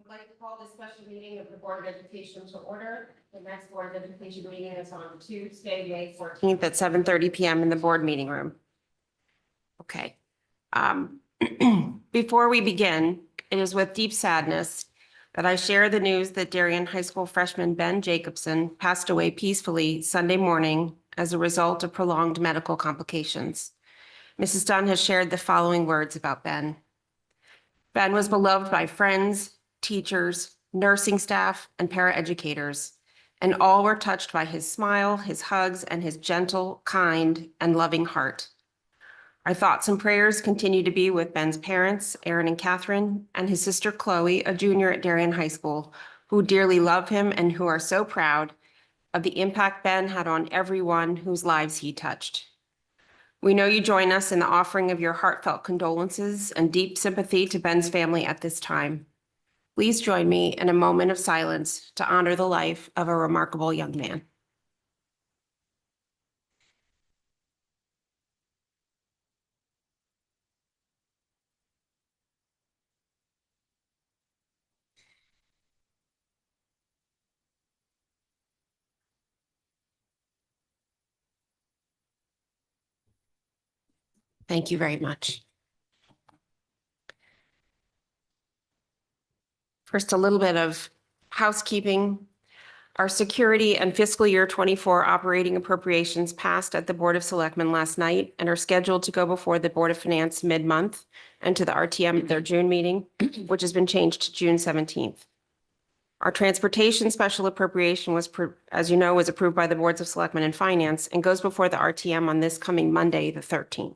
I'd like to call this special meeting of the Board of Education to order. The next Board of Education meeting is on Tuesday, May 14th at 7:30 p.m. in the board meeting room. Okay. Before we begin, it is with deep sadness that I share the news that Darien High School freshman Ben Jacobson passed away peacefully Sunday morning as a result of prolonged medical complications. Mrs. Dunn has shared the following words about Ben. Ben was beloved by friends, teachers, nursing staff, and paraeducators, and all were touched by his smile, his hugs, and his gentle, kind, and loving heart. Our thoughts and prayers continue to be with Ben's parents, Aaron and Catherine, and his sister Chloe, a junior at Darien High School, who dearly love him and who are so proud of the impact Ben had on everyone whose lives he touched. We know you join us in the offering of your heartfelt condolences and deep sympathy to Ben's family at this time. Please join me in a moment of silence to honor the life of a remarkable young man. Thank you very much. First, a little bit of housekeeping. Our security and fiscal year 24 operating appropriations passed at the Board of Selectmen last night and are scheduled to go before the Board of Finance mid-month and to the RTM at their June meeting, which has been changed to June 17th. Our transportation special appropriation was, as you know, was approved by the Boards of Selectmen and Finance and goes before the RTM on this coming Monday, the 13th.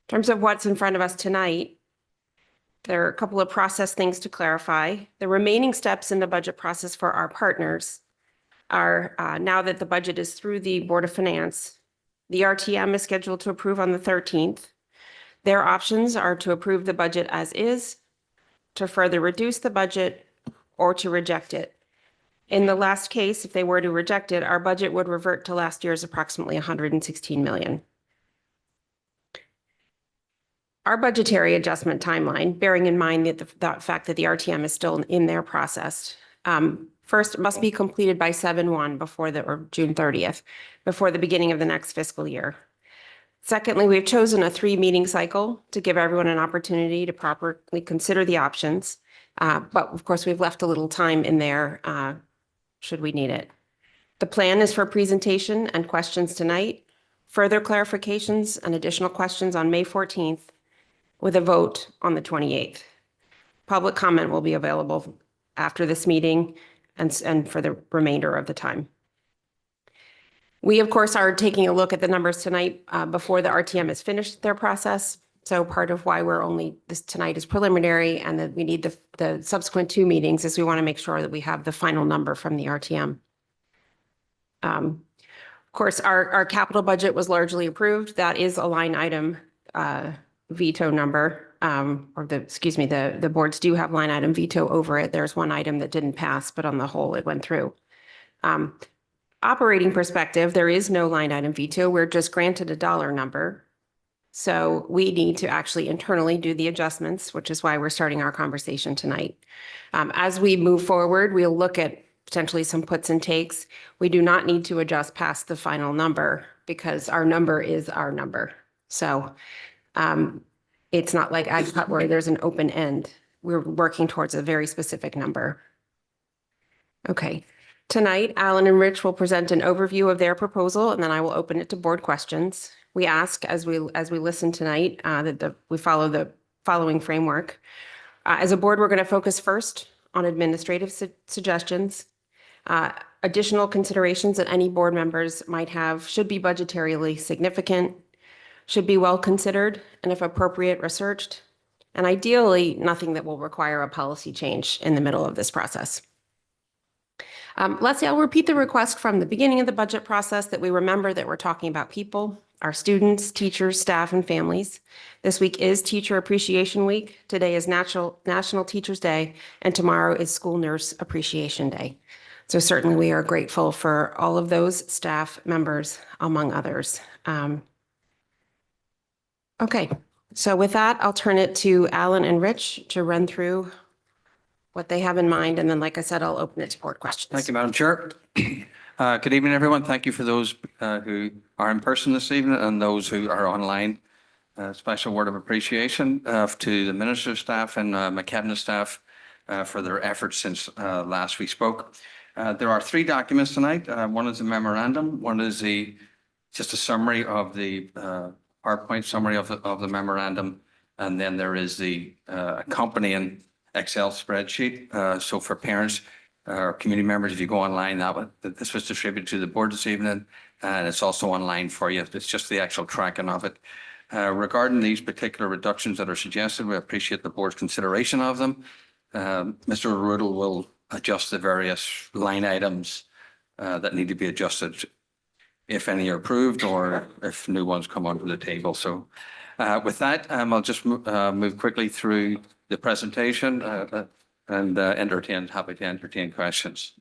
In terms of what's in front of us tonight, there are a couple of process things to clarify. The remaining steps in the budget process for our partners are, now that the budget is through the Board of Finance, the RTM is scheduled to approve on the 13th. Their options are to approve the budget as is, to further reduce the budget, or to reject it. In the last case, if they were to reject it, our budget would revert to last year's approximately $116 million. Our budgetary adjustment timeline, bearing in mind that the fact that the RTM is still in their process, first, it must be completed by 7/1 or June 30th, before the beginning of the next fiscal year. Secondly, we've chosen a 3-meeting cycle to give everyone an opportunity to properly consider the options. But of course, we've left a little time in there should we need it. The plan is for presentation and questions tonight, further clarifications and additional questions on May 14th, with a vote on the 28th. Public comment will be available after this meeting and for the remainder of the time. We, of course, are taking a look at the numbers tonight before the RTM has finished their process. So part of why this tonight is preliminary and that we need the subsequent 2 meetings is we want to make sure that we have the final number from the RTM. Of course, our capital budget was largely approved. That is a line item veto number, the boards do have line item veto over it. There's one item that didn't pass, but on the whole, it went through. Operating perspective, there is no line item veto. We're just granted a dollar number. So we need to actually internally do the adjustments, which is why we're starting our conversation tonight. As we move forward, we'll look at potentially some puts and takes. We do not need to adjust past the final number because our number is our number. So it's not like AgCut where there's an open end. We're working towards a very specific number. Okay. Tonight, Alan and Rich will present an overview of their proposal, and then I will open it to board questions. We ask as we listen tonight that we follow the following framework. As a board, we're going to focus first on administrative suggestions. Additional considerations that any board members might have should be budgetarily significant, should be well considered, and if appropriate, researched, and ideally nothing that will require a policy change in the middle of this process. Leslie, I'll repeat the request from the beginning of the budget process that we remember that we're talking about people, our students, teachers, staff, and families. This week is Teacher Appreciation Week. Today is National Teachers Day, and tomorrow is School Nurse Appreciation Day. So certainly we are grateful for all of those staff members, among others. Okay, So with that, I'll turn it to Alan and Rich to run through what they have in mind. And then, like I said, I'll open it to board questions. Thank you, Madam Chair. Good evening, everyone. Thank you for those who are in person this evening and those who are online. Special word of appreciation to the Minister's staff and McKenna staff for their efforts since last we spoke. There are three documents tonight. One is a memorandum. One is just a summary of the PowerPoint summary of the memorandum. And then there is the accompanying Excel spreadsheet. So for parents or community members, if you go online, this was distributed to the board this evening, and it's also online for you. It's just the actual tracking of it. Regarding these particular reductions that are suggested, we appreciate the board's consideration of them. Mr. Rudel will adjust the various line items that need to be adjusted, if any are approved or if new ones come onto the table. So with that, I'll just move quickly through the presentation and happy to entertain questions.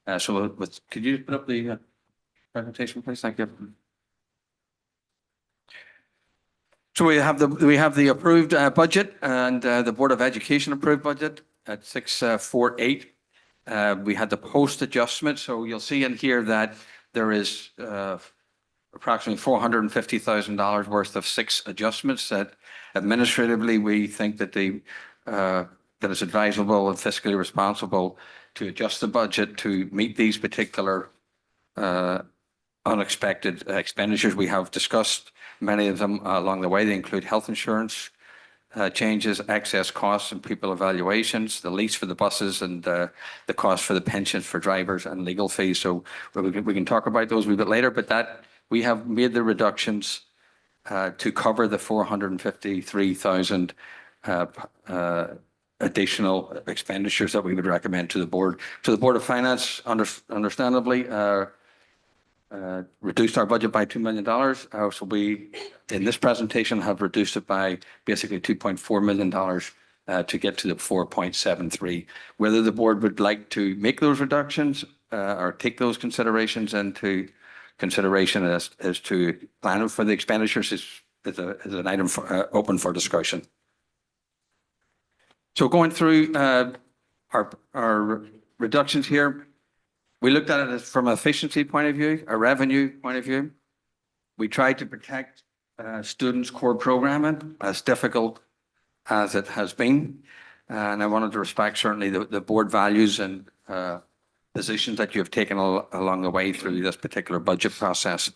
Could you put up the presentation, please? Thank you. So we have the approved budget and the Board of Education approved budget at 648. We had the post adjustment. So you'll see in here that there is approximately $450,000 worth of 6 adjustments that administratively we think that that it's advisable and fiscally responsible to adjust the budget to meet these particular unexpected expenditures. We have discussed many of them along the way. They include health insurance changes, excess costs and people evaluations, the lease for the buses, and the cost for the pensions for drivers and legal fees. So we can talk about those a wee bit later, but that we have made the reductions to cover the 453,000 additional expenditures that we would recommend to the board. So the Board of Finance, understandably, reduced our budget by $2 million. So we, in this presentation, have reduced it by basically $2.4 million to get to the 4.73. Whether the board would like to make those reductions or take those considerations into consideration as to planning for the expenditures is an item open for discussion. So going through our reductions here, we looked at it from an efficiency point of view, a revenue point of view. We tried to protect students' core programming, as difficult as it has been. And I wanted to respect certainly the board values and positions that you have taken along the way through this particular budget process.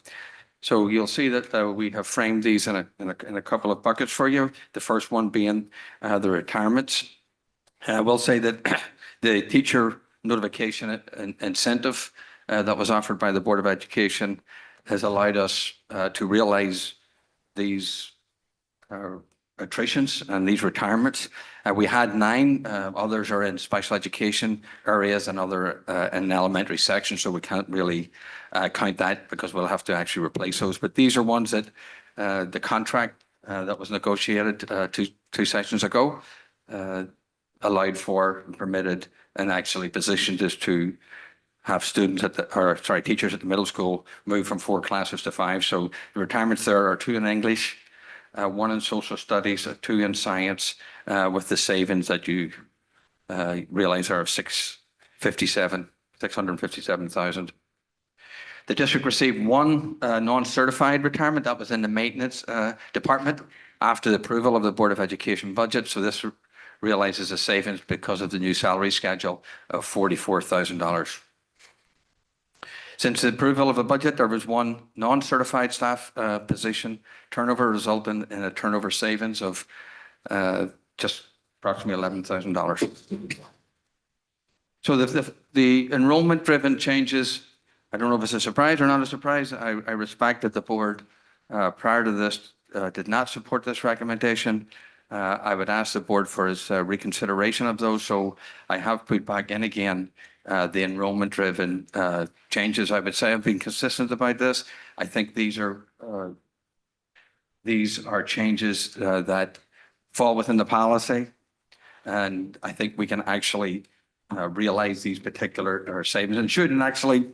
So you'll see that we have framed these in a couple of buckets for you. The first one being the retirements. I will say that the teacher notification incentive that was offered by the Board of Education has allowed us to realize these attritions and these retirements. We had 9, others are in special education areas and other in elementary sections, so we can't really count that because we'll have to actually replace those. But these are ones that the contract that was negotiated two sessions ago allowed for, permitted, and actually positioned us to have students teachers at the middle school move from 4 classes to 5. So the retirements there are 2 in English, 1 in social studies, 2 in science, with the savings that you realize are of $657,000. The district received 1 non-certified retirement that was in the maintenance department after the approval of the Board of Education budget. So this realizes a savings because of the new salary schedule of $44,000. Since the approval of the budget, there was 1 non-certified staff position turnover, resulting in a turnover savings of just approximately $11,000. So the enrollment-driven changes, I don't know if it's a surprise or not a surprise. I respect that the board prior to this did not support this recommendation. I would ask the board for its reconsideration of those. So I have put back in again the enrollment-driven changes. I would say I've been consistent about this. I think these are changes that fall within the policy, and I think we can actually realize these particular savings and shouldn't actually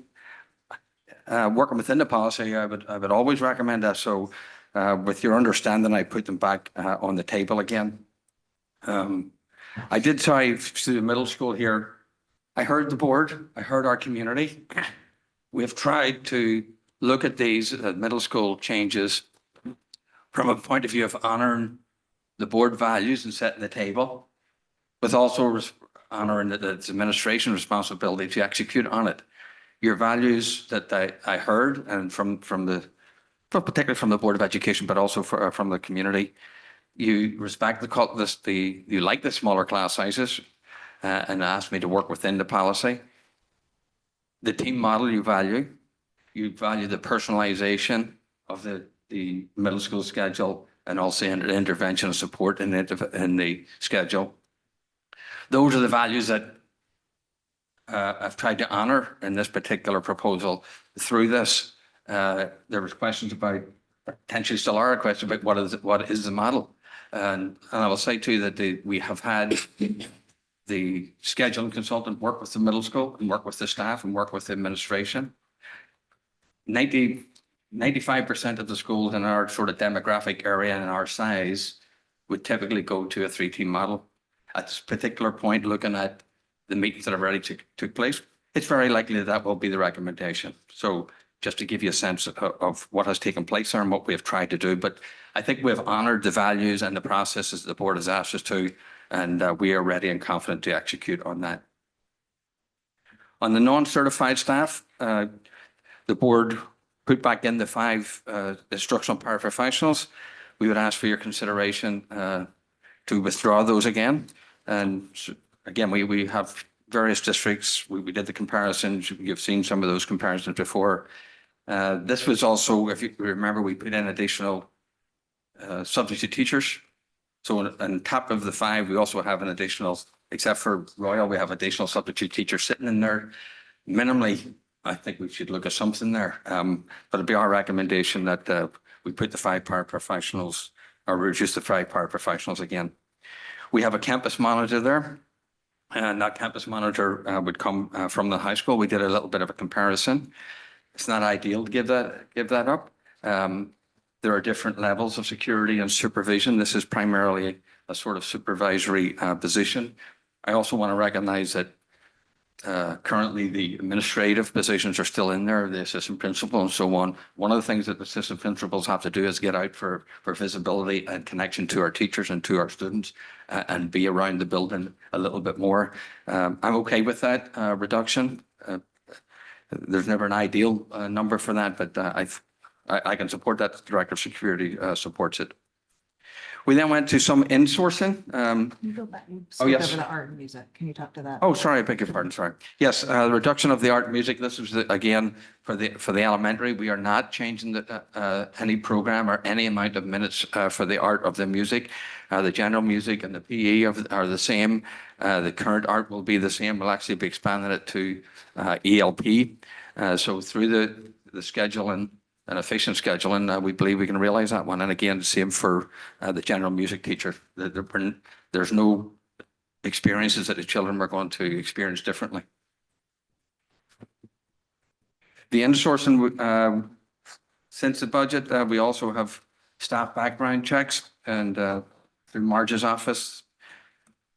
working within the policy. I would always recommend that. So With your understanding, I put them back on the table again. I did try to the middle school here. I heard the board, I heard our community. We've tried to look at these middle school changes from a point of view of honoring the board values and setting the table, with also honoring that it's administration responsibility to execute on it. Your values that I heard, and particularly from the Board of Education, but also from the community, you respect you like the smaller class sizes, and asked me to work within the policy. The team model you value the personalization of the middle school schedule, and also intervention and support in the schedule. Those are the values that I've tried to honor in this particular proposal. Through this, there was questions about, potentially still are questions about what is the model. And I will say too that we have had the scheduling consultant work with the middle school and work with the staff and work with the administration. 95% of the schools in our sort of demographic area and our size would typically go to a 3-team model. At this particular point, looking at the meetings that have already took place, it's very likely that will be the recommendation. So just to give you a sense of what has taken place there and what we have tried to do. But I think we have honored the values and the processes the board has asked us to, and we are ready and confident to execute on that. On the non-certified staff, the board put back in the 5 instructional paraprofessionals. We would ask for your consideration to withdraw those again. And again, we have various districts. We did the comparisons. You've seen some of those comparisons before. This was also, if you remember, we put in additional substitute teachers. So on top of the 5, we also have an additional, except for Royal, we have additional substitute teachers sitting in there. Minimally, I think we should look at something there. But it'd be our recommendation that we put the 5 paraprofessionals, or reduce the 5 paraprofessionals again. We have a campus monitor there, and that campus monitor would come from the high school. We did a little bit of a comparison. It's not ideal to give that up. There are different levels of security and supervision. This is primarily a sort of supervisory position. I also want to recognize that currently the administrative positions are still in there, the assistant principal and so on. One of the things that the assistant principals have to do is get out for visibility and connection to our teachers and to our students, and be around the building a little bit more. I'm okay with that reduction. There's never an ideal number for that, but I can support that. The Director of Security supports it. We then went to some insourcing. Can you go back and Oh, skip yes. over the art and music? Can you talk to that? Oh, sorry, I beg your pardon, sorry. Yes, the reduction of the art and music. This is, again, for the elementary. We are not changing any program or any amount of minutes for the art of the music. The general music and the PE are the same. The current art will be the same. We'll actually be expanding it to ELP. So through the scheduling and efficient scheduling, we believe we can realize that one. And again, the same for the general music teacher. There's no experiences that the children are going to experience differently. The insourcing, since the budget, we also have staff background checks, and through Marge's office.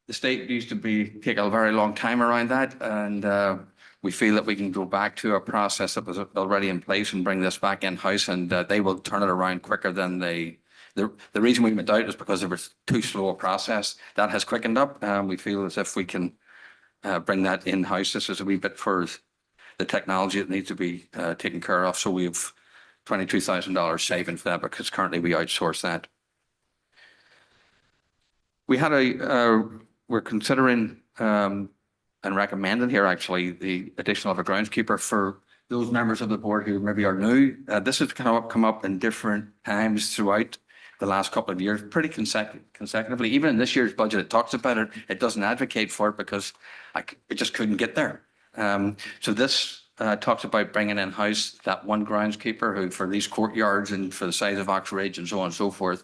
The state used to take a very long time around that, and we feel that we can go back to a process that was already in place and bring this back in-house, and they will turn it around quicker than the reason we went out is because there was too slow a process. That has quickened up. We feel as if we can bring that in-house. This is a wee bit for the technology that needs to be taken care of. So we have $22,000 saving for that because currently we outsource that. We had we're considering and recommending here actually the addition of a groundskeeper for those members of the board who maybe are new. This has come up in different times throughout the last couple of years, pretty consecutively. Even in this year's budget, it talks about it. It doesn't advocate for it because it just couldn't get there. So this talks about bringing in-house that one groundskeeper who, for these courtyards and for the size of Oxridge and so on and so forth,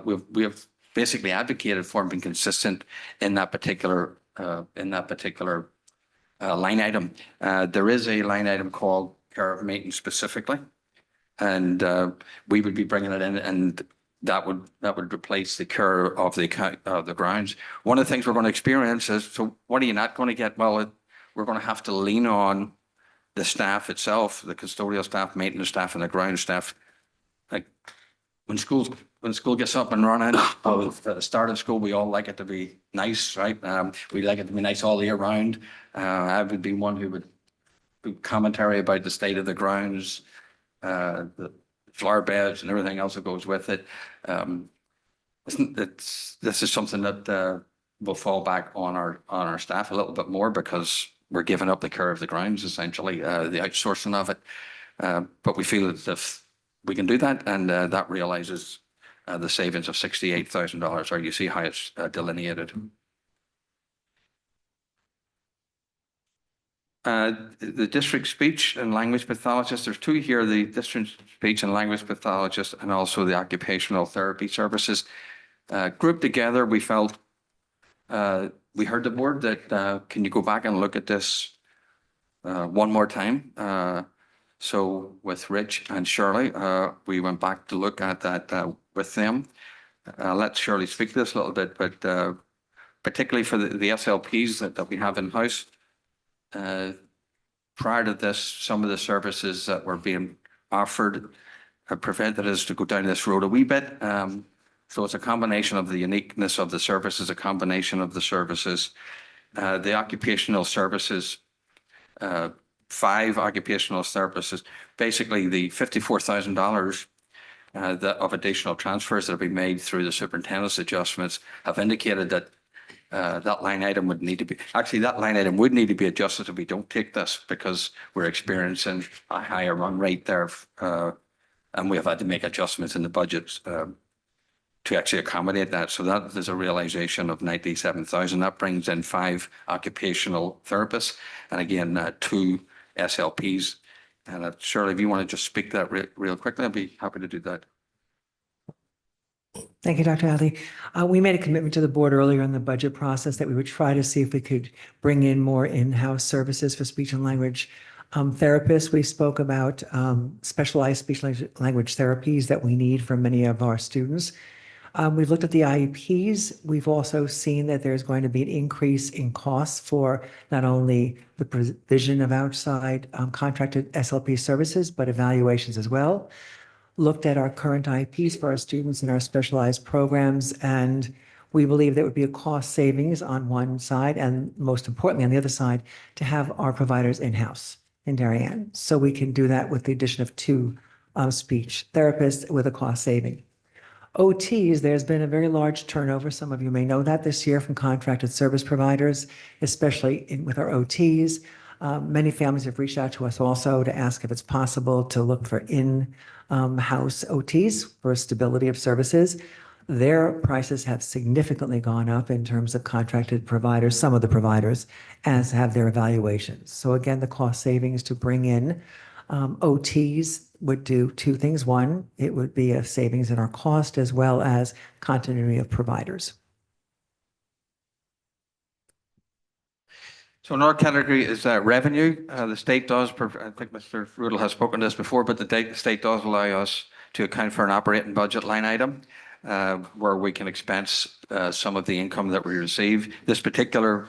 we have basically advocated for and been consistent in that particular line item. There is a line item called care of maintenance specifically. And we would be bringing it in, and that would replace the care of the grounds. One of the things we're going to experience is, so what are you not going to get? Well, we're going to have to lean on the staff itself, the custodial staff, maintenance staff, and the ground staff. Like when school gets up and running, at the start of school, we all like it to be nice, right? We like it to be nice all year round. I would be one who would do commentary about the state of the grounds, the flower beds and everything else that goes with it. This is something that will fall back on our staff a little bit more, because we're giving up the care of the grounds, essentially, the outsourcing of it. But we feel as if we can do that, and that realizes the savings of $68,000, or you see how it's delineated. The district speech and language pathologist, there's two here, the district speech and language pathologist and also the occupational therapy services. Grouped together, we felt, we heard the board that, can you go back and look at this one more time? So with Rich and Shirley, we went back to look at that with them. Let Shirley speak to this a little bit, but particularly for the SLPs that we have in-house, prior to this, some of the services that were being offered have prevented us to go down this road a wee bit. So it's a combination of the uniqueness of the services, a combination of the services. The occupational services, 5 occupational services, basically the $54,000 of additional transfers that have been made through the superintendent's adjustments have indicated that that line item would need to be, actually that line item would need to be adjusted if we don't take this, because we're experiencing a higher run rate there, and we have had to make adjustments in the budgets to actually accommodate that. So that is a realization of 97,000. That brings in 5 occupational therapists, and again 2 SLPs. And Shirley, if you want to just speak to that real quickly, I'd be happy to do that. Thank you, Dr. Hadley. We made a commitment to the board earlier in the budget process that we would try to see if we could bring in more in-house services for speech and language therapists. We spoke about specialized speech language therapies that we need for many of our students. We've looked at the IEPs. We've also seen that there's going to be an increase in costs for not only the provision of outside contracted SLP services, but evaluations as well. Looked at our current IEPs for our students in our specialized programs, and we believe there would be a cost savings on one side, and most importantly on the other side, to have our providers in-house in Darien. So we can do that with the addition of 2 speech therapists with a cost saving. OTs, there's been a very large turnover. Some of you may know that this year from contracted service providers, especially with our OTs. Many families have reached out to us also to ask if it's possible to look for in-house OTs for stability of services. Their prices have significantly gone up in terms of contracted providers, some of the providers, as have their evaluations. So again, the cost savings to bring in OTs would do 2 things. One, it would be a savings in our cost as well as continuity of providers. So another category is revenue. The state does, I think Mr. Rudel has spoken to this before, but the state does allow us to account for an operating budget line item where we can expense some of the income that we receive. This particular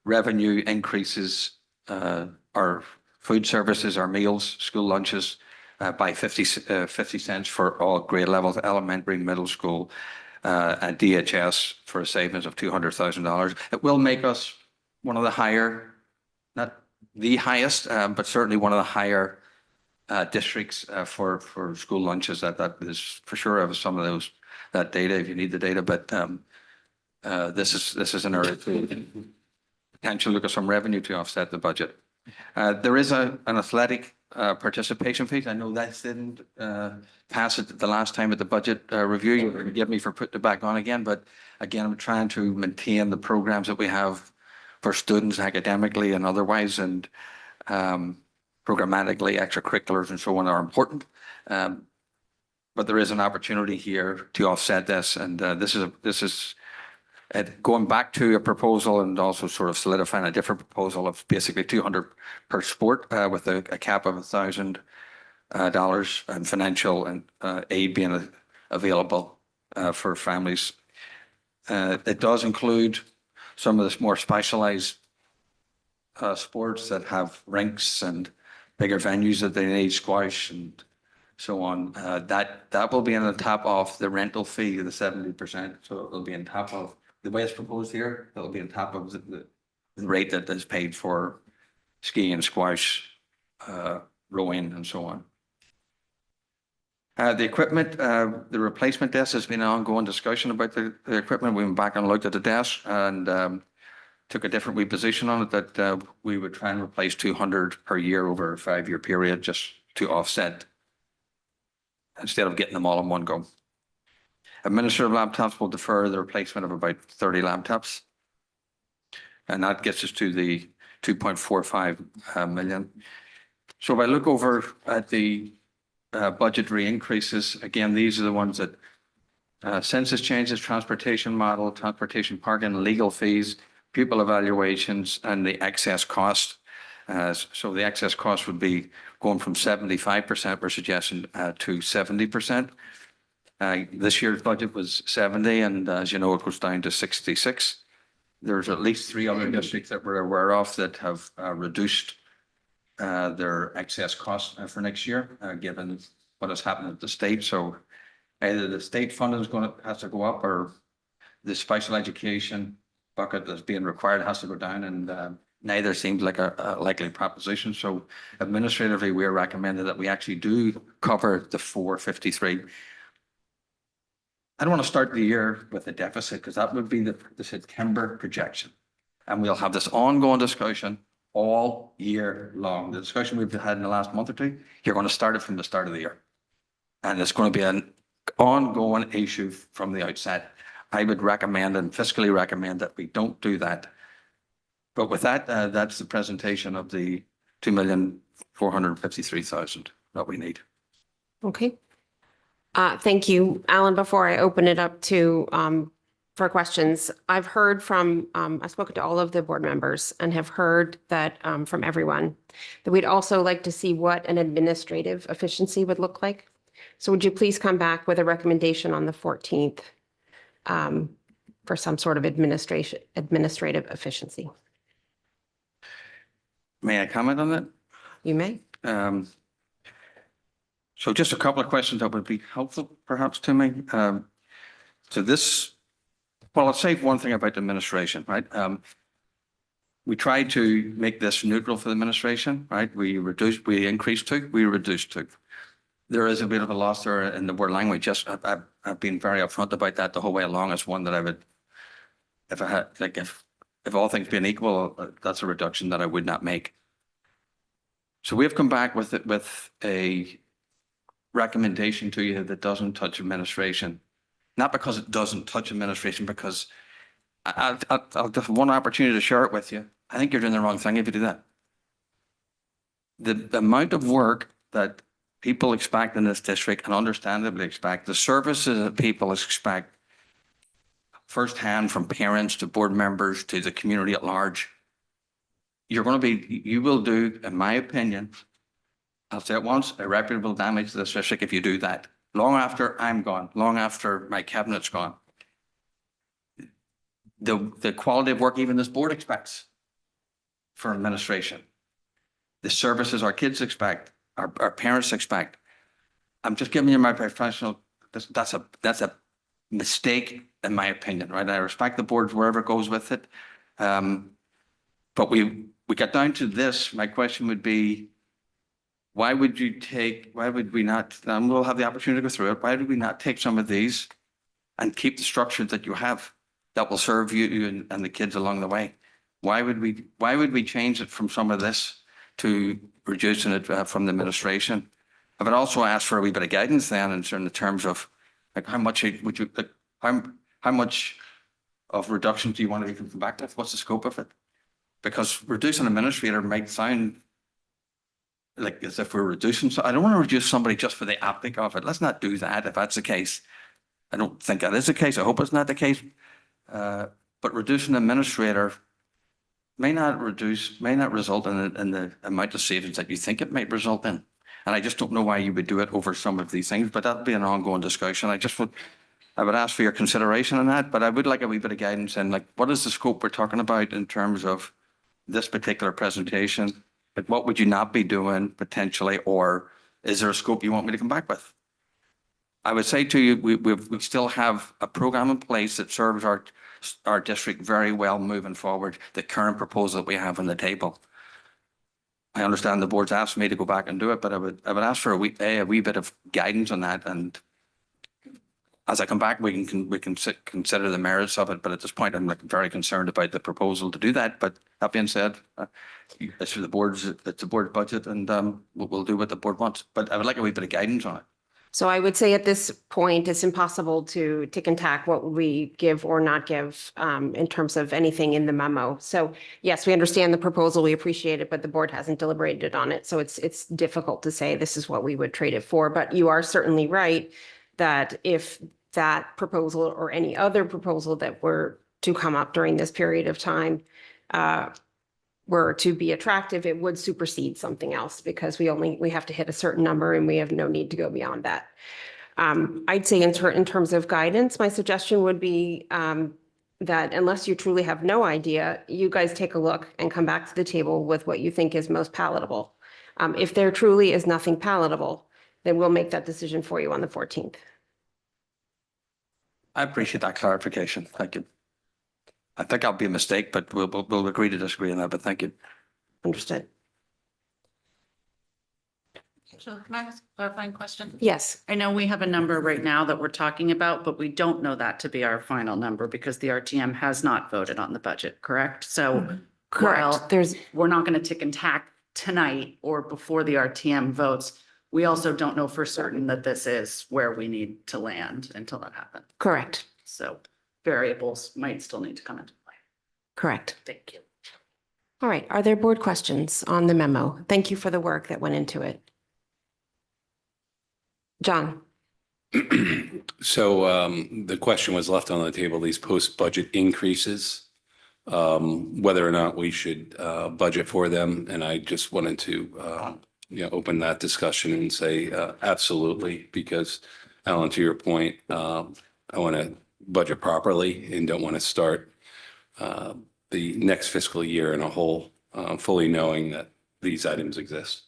revenue increases our food services, our meals, school lunches by 50 cents for all grade levels, elementary, middle school, and DHS for a savings of $200,000. It will make us one of the higher, not the highest, but certainly one of the higher districts for school lunches. That is for sure. I have some of that data if you need the data, but this is an area to potentially look at some revenue to offset the budget. There is an athletic participation fee. I know that didn't pass it the last time at the budget review. You forgive me for putting it back on again, but again, I'm trying to maintain the programs that we have for students academically and otherwise, and programmatically, extracurriculars and so on are important. But there is an opportunity here to offset this, and this is going back to a proposal and also sort of solidifying a different proposal of basically 200 per sport with a cap of 1,000 dollars and financial and aid being available for families. It does include some of the more specialized sports that have rinks and bigger venues that they need, squash and so on. That will be on top of the rental fee of the 70%. So it'll be on top of the way it's proposed here. It'll be on top of the rate that is paid for skiing, squash, rowing, and so on. The equipment, the replacement desk has been an ongoing discussion about the equipment. We went back and looked at the desk and took a different position on it that we would try and replace 200 per year over a 5-year period just to offset instead of getting them all in one go. Administrative laptops will defer the replacement of about 30 laptops. And that gets us to the 2.45 million. So if I look over at the budgetary increases, again, these are the ones that census changes, transportation model, transportation parking, legal fees, pupil evaluations, and the excess cost. So the excess cost would be going from 75% we're suggesting to 70%. This year's budget was 70, and as you know, it goes down to 66. There's at least 3 other districts that we're aware of that have reduced their excess costs for next year, given what has happened at the state. So either the state funding has to go up, or the special education bucket that's being required has to go down, and neither seems like a likely proposition. So administratively, we're recommending that we actually do cover the 453. I don't want to start the year with a deficit because that would be the September projection. And we'll have this ongoing discussion all year long. The discussion we've had in the last month or two, you're going to start it from the start of the year. And it's going to be an ongoing issue from the outset. I would recommend and fiscally recommend that we don't do that. But with that, that's the presentation of the 2,453,000 that we need. Okay. Thank you, Alan. Before I open it up to for questions, I've heard from, I've spoken to all of the board members and have heard that from everyone that we'd also like to see what an administrative efficiency would look like. So would you please come back with a recommendation on the 14th for some sort of administrative efficiency? May I comment on that? You may. So just a couple of questions that would be helpful perhaps to me. Well, I'll say one thing about the administration, right? We tried to make this neutral for the administration, right? We increased to, we reduced to. There is a bit of a loss there in the word language. Just I've been very upfront about that the whole way along. It's one that I would, if I had, like, if all things being equal, that's a reduction that I would not make. So we've come back with a recommendation to you that doesn't touch administration. Not because it doesn't touch administration, because I'll just have one opportunity to share it with you. I think you're doing the wrong thing if you do that. The amount of work that people expect in this district, and understandably expect, the services that people expect firsthand from parents to board members to the community at large, you will do, in my opinion, I'll say it once, irreparable damage to this district if you do that. Long after I'm gone, long after my cabinet's gone. The quality of work even this board expects for administration. The services our kids expect, our parents expect. I'm just giving you my professional, that's a mistake in my opinion, right? I respect the board wherever it goes with it. But we got down to this. My question would be, why would we not, and we'll have the opportunity to go through it, why did we not take some of these and keep the structure that you have that will serve you and the kids along the way? Why would we change it from some of this to reducing it from the administration? I would also ask for a wee bit of guidance then in terms of like how much would you, like, how much of reduction do you want to even come back to? What's the scope of it? Because reducing administrator might sound like as if we're reducing. So I don't want to reduce somebody just for the optic of it. Let's not do that if that's the case. I don't think that is the case. I hope it's not the case. But reducing administrator may not result in the amount of savings that you think it might result in. And I just don't know why you would do it over some of these things, but that'll be an ongoing discussion. I would ask for your consideration on that, but I would like a wee bit of guidance in like, what is the scope we're talking about in terms of this particular presentation? Like, what would you not be doing potentially, or is there a scope you want me to come back with? I would say to you, we still have a program in place that serves our district very well moving forward, the current proposal that we have on the table. I understand the board's asked me to go back and do it, but I would ask for a wee bit of guidance on that. And as I come back, we can consider the merits of it. But at this point, I'm like very concerned about the proposal to do that. But that being said, it's the board's budget, and we'll do what the board wants. But I would like a wee bit of guidance on it. So I would say at this point, it's impossible to tick and tack what we give or not give in terms of anything in the memo. So yes, we understand the proposal, we appreciate it, but the board hasn't deliberated on it. So it's difficult to say this is what we would trade it for. But you are certainly right that if that proposal or any other proposal that were to come up during this period of time were to be attractive, it would supersede something else because we have to hit a certain number and we have no need to go beyond that. I'd say in terms of guidance, my suggestion would be that unless you truly have no idea, you guys take a look and come back to the table with what you think is most palatable. If there truly is nothing palatable, then we'll make that decision for you on the 14th. I appreciate that clarification. Thank you. I think I'll be a mistake, but we'll agree to disagree on that, but thank you. Understood. So can I ask a clarifying question? Yes, I know we have a number right now that we're talking about, but we don't know that to be our final number because the RTM has not voted on the budget, correct? So while correct. we're not going to tick and tack tonight or before the RTM votes, we also don't know for certain that this is where we need to land until that happens. Correct. So variables might still need to come into play. Correct. Thank you. All right. Are there board questions on the memo? Thank you for the work that went into it. John? So the question was left on the table, these post-budget increases, whether or not we should budget for them. And I just wanted to open that discussion and say absolutely, because Alan, to your point, I want to budget properly and don't want to start the next fiscal year in a hole, fully knowing that these items exist.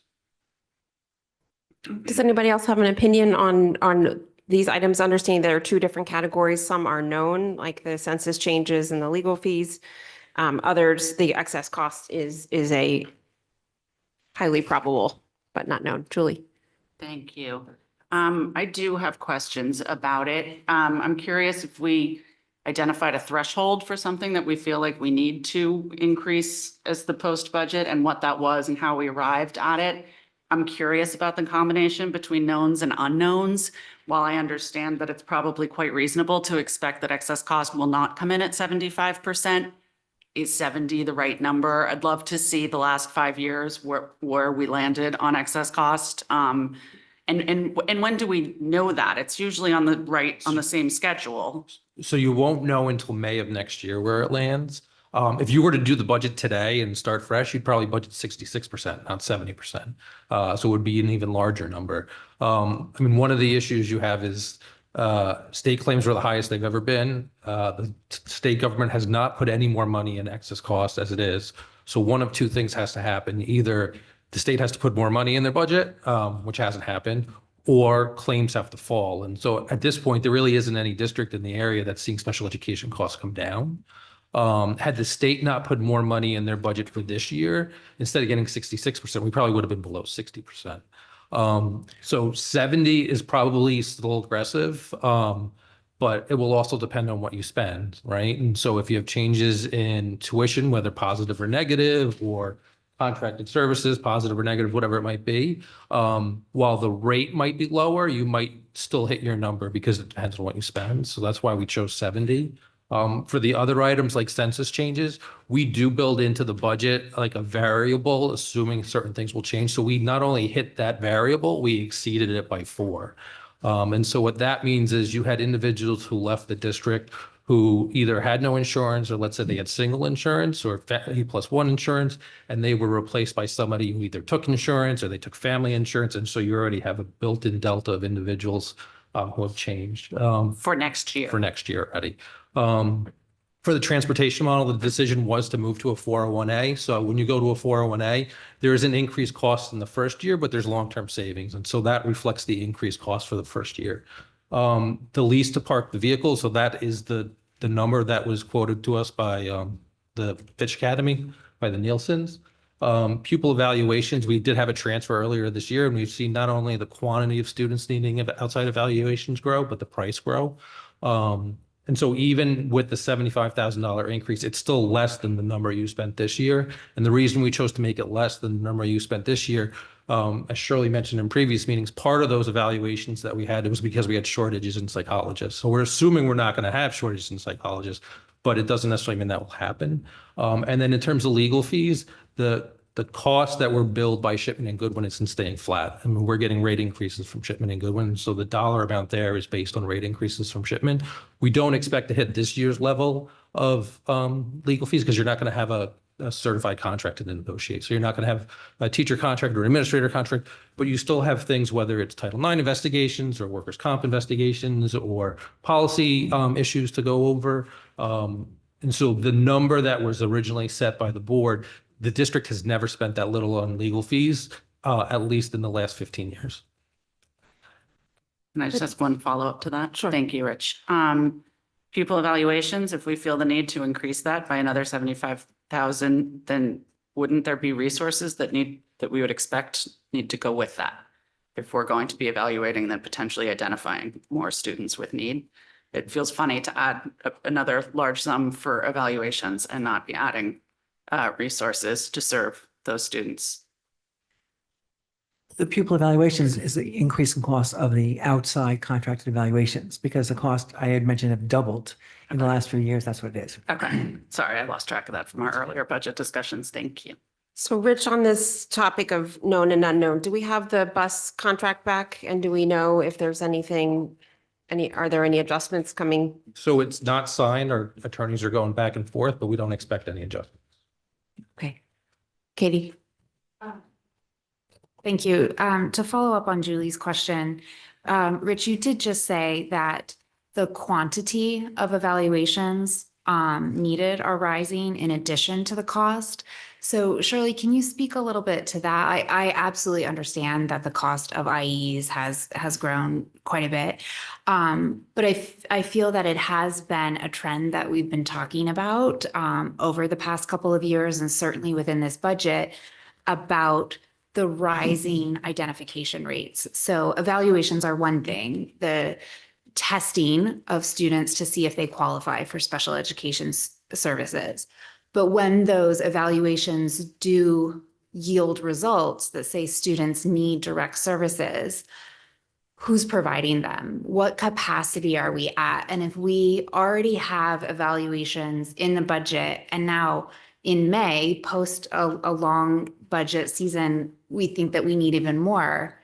Does anybody else have an opinion on these items? Understanding there are two different categories. Some are known, like the census changes and the legal fees. Others, the excess cost is a highly probable, but not known. Julie? Thank you. I do have questions about it. I'm curious if we identified a threshold for something that we feel like we need to increase as the post budget and what that was and how we arrived at it. I'm curious about the combination between knowns and unknowns. While I understand that it's probably quite reasonable to expect that excess cost will not come in at 75%, is 70 the right number? I'd love to see the last 5 years where we landed on excess cost. And when do we know that? It's usually on the same schedule. So you won't know until May of next year where it lands. If you were to do the budget today and start fresh, you'd probably budget 66%, not 70%. So it would be an even larger number. I mean, one of the issues you have is state claims are the highest they've ever been. The state government has not put any more money in excess cost as it is. So one of two things has to happen. Either the state has to put more money in their budget, which hasn't happened, or claims have to fall. And so at this point, there really isn't any district in the area that's seeing special education costs come down. Had the state not put more money in their budget for this year, instead of getting 66%, we probably would have been below 60%. So 70 is probably still aggressive, but it will also depend on what you spend, right? And so if you have changes in tuition, whether positive or negative, or contracted services, positive or negative, whatever it might be, while the rate might be lower, you might still hit your number because it depends on what you spend. So that's why we chose 70. For the other items like census changes, we do build into the budget like a variable, assuming certain things will change. So we not only hit that variable, we exceeded it by 4. And so what that means is you had individuals who left the district who either had no insurance, or let's say they had single insurance or E+1 insurance, and they were replaced by somebody who either took insurance or they took family insurance. And so you already have a built-in delta of individuals who have changed. For next year. For next year already. For the transportation model, the decision was to move to a 401A. So when you go to a 401A, there is an increased cost in the first year, but there's long-term savings. And so that reflects the increased cost for the first year. The lease to park the vehicle, so that is the number that was quoted to us by the Fitch Academy, by the Nielsen's. Pupil evaluations, we did have a transfer earlier this year, and we've seen not only the quantity of students needing outside evaluations grow, but the price grow. And so even with the $75,000 increase, it's still less than the number you spent this year. And the reason we chose to make it less than the number you spent this year, as Shirley mentioned in previous meetings, part of those evaluations that we had, it was because we had shortages in psychologists. So we're assuming we're not going to have shortages in psychologists, but it doesn't necessarily mean that will happen. And then in terms of legal fees, the costs that were billed by Shipman and Goodwin isn't staying flat. I mean, we're getting rate increases from Shipman and Goodwin. So the dollar amount there is based on rate increases from Shipman. We don't expect to hit this year's level of legal fees because you're not going to have a certified contract to negotiate. So you're not going to have a teacher contract or an administrator contract, but you still have things, whether it's Title IX investigations or workers' comp investigations or policy issues to go over. And so the number that was originally set by the board, the district has never spent that little on legal fees, at least in the last 15 years. Can I just ask one follow-up to that? Sure. Thank you, Rich. Pupil evaluations, if we feel the need to increase that by another 75,000, then wouldn't there be resources that we would expect need to go with that? If we're going to be evaluating, then potentially identifying more students with need. It feels funny to add another large sum for evaluations and not be adding resources to serve those students. The pupil evaluations is the increase in cost of the outside contracted evaluations because the cost I had mentioned have doubled in the last few years. That's what it is. Okay, sorry, I lost track of that from our earlier budget discussions. Thank you. So Rich, on this topic of known and unknown, do we have the bus contract back? And do we know if there's anything, are there any adjustments coming? So it's not signed. Our attorneys are going back and forth, but we don't expect any adjustments. Okay. Katie? Thank you. To follow up on Julie's question, Rich, you did just say that the quantity of evaluations needed are rising in addition to the cost. So Shirley, can you speak a little bit to that? I absolutely understand that the cost of IEs has grown quite a bit. But I feel that it has been a trend that we've been talking about over the past couple of years, and certainly within this budget, about the rising identification rates. So evaluations are one thing, the testing of students to see if they qualify for special education services. But when those evaluations do yield results that say students need direct services, who's providing them? What capacity are we at? And if we already have evaluations in the budget, and now in May, post a long budget season, we think that we need even more,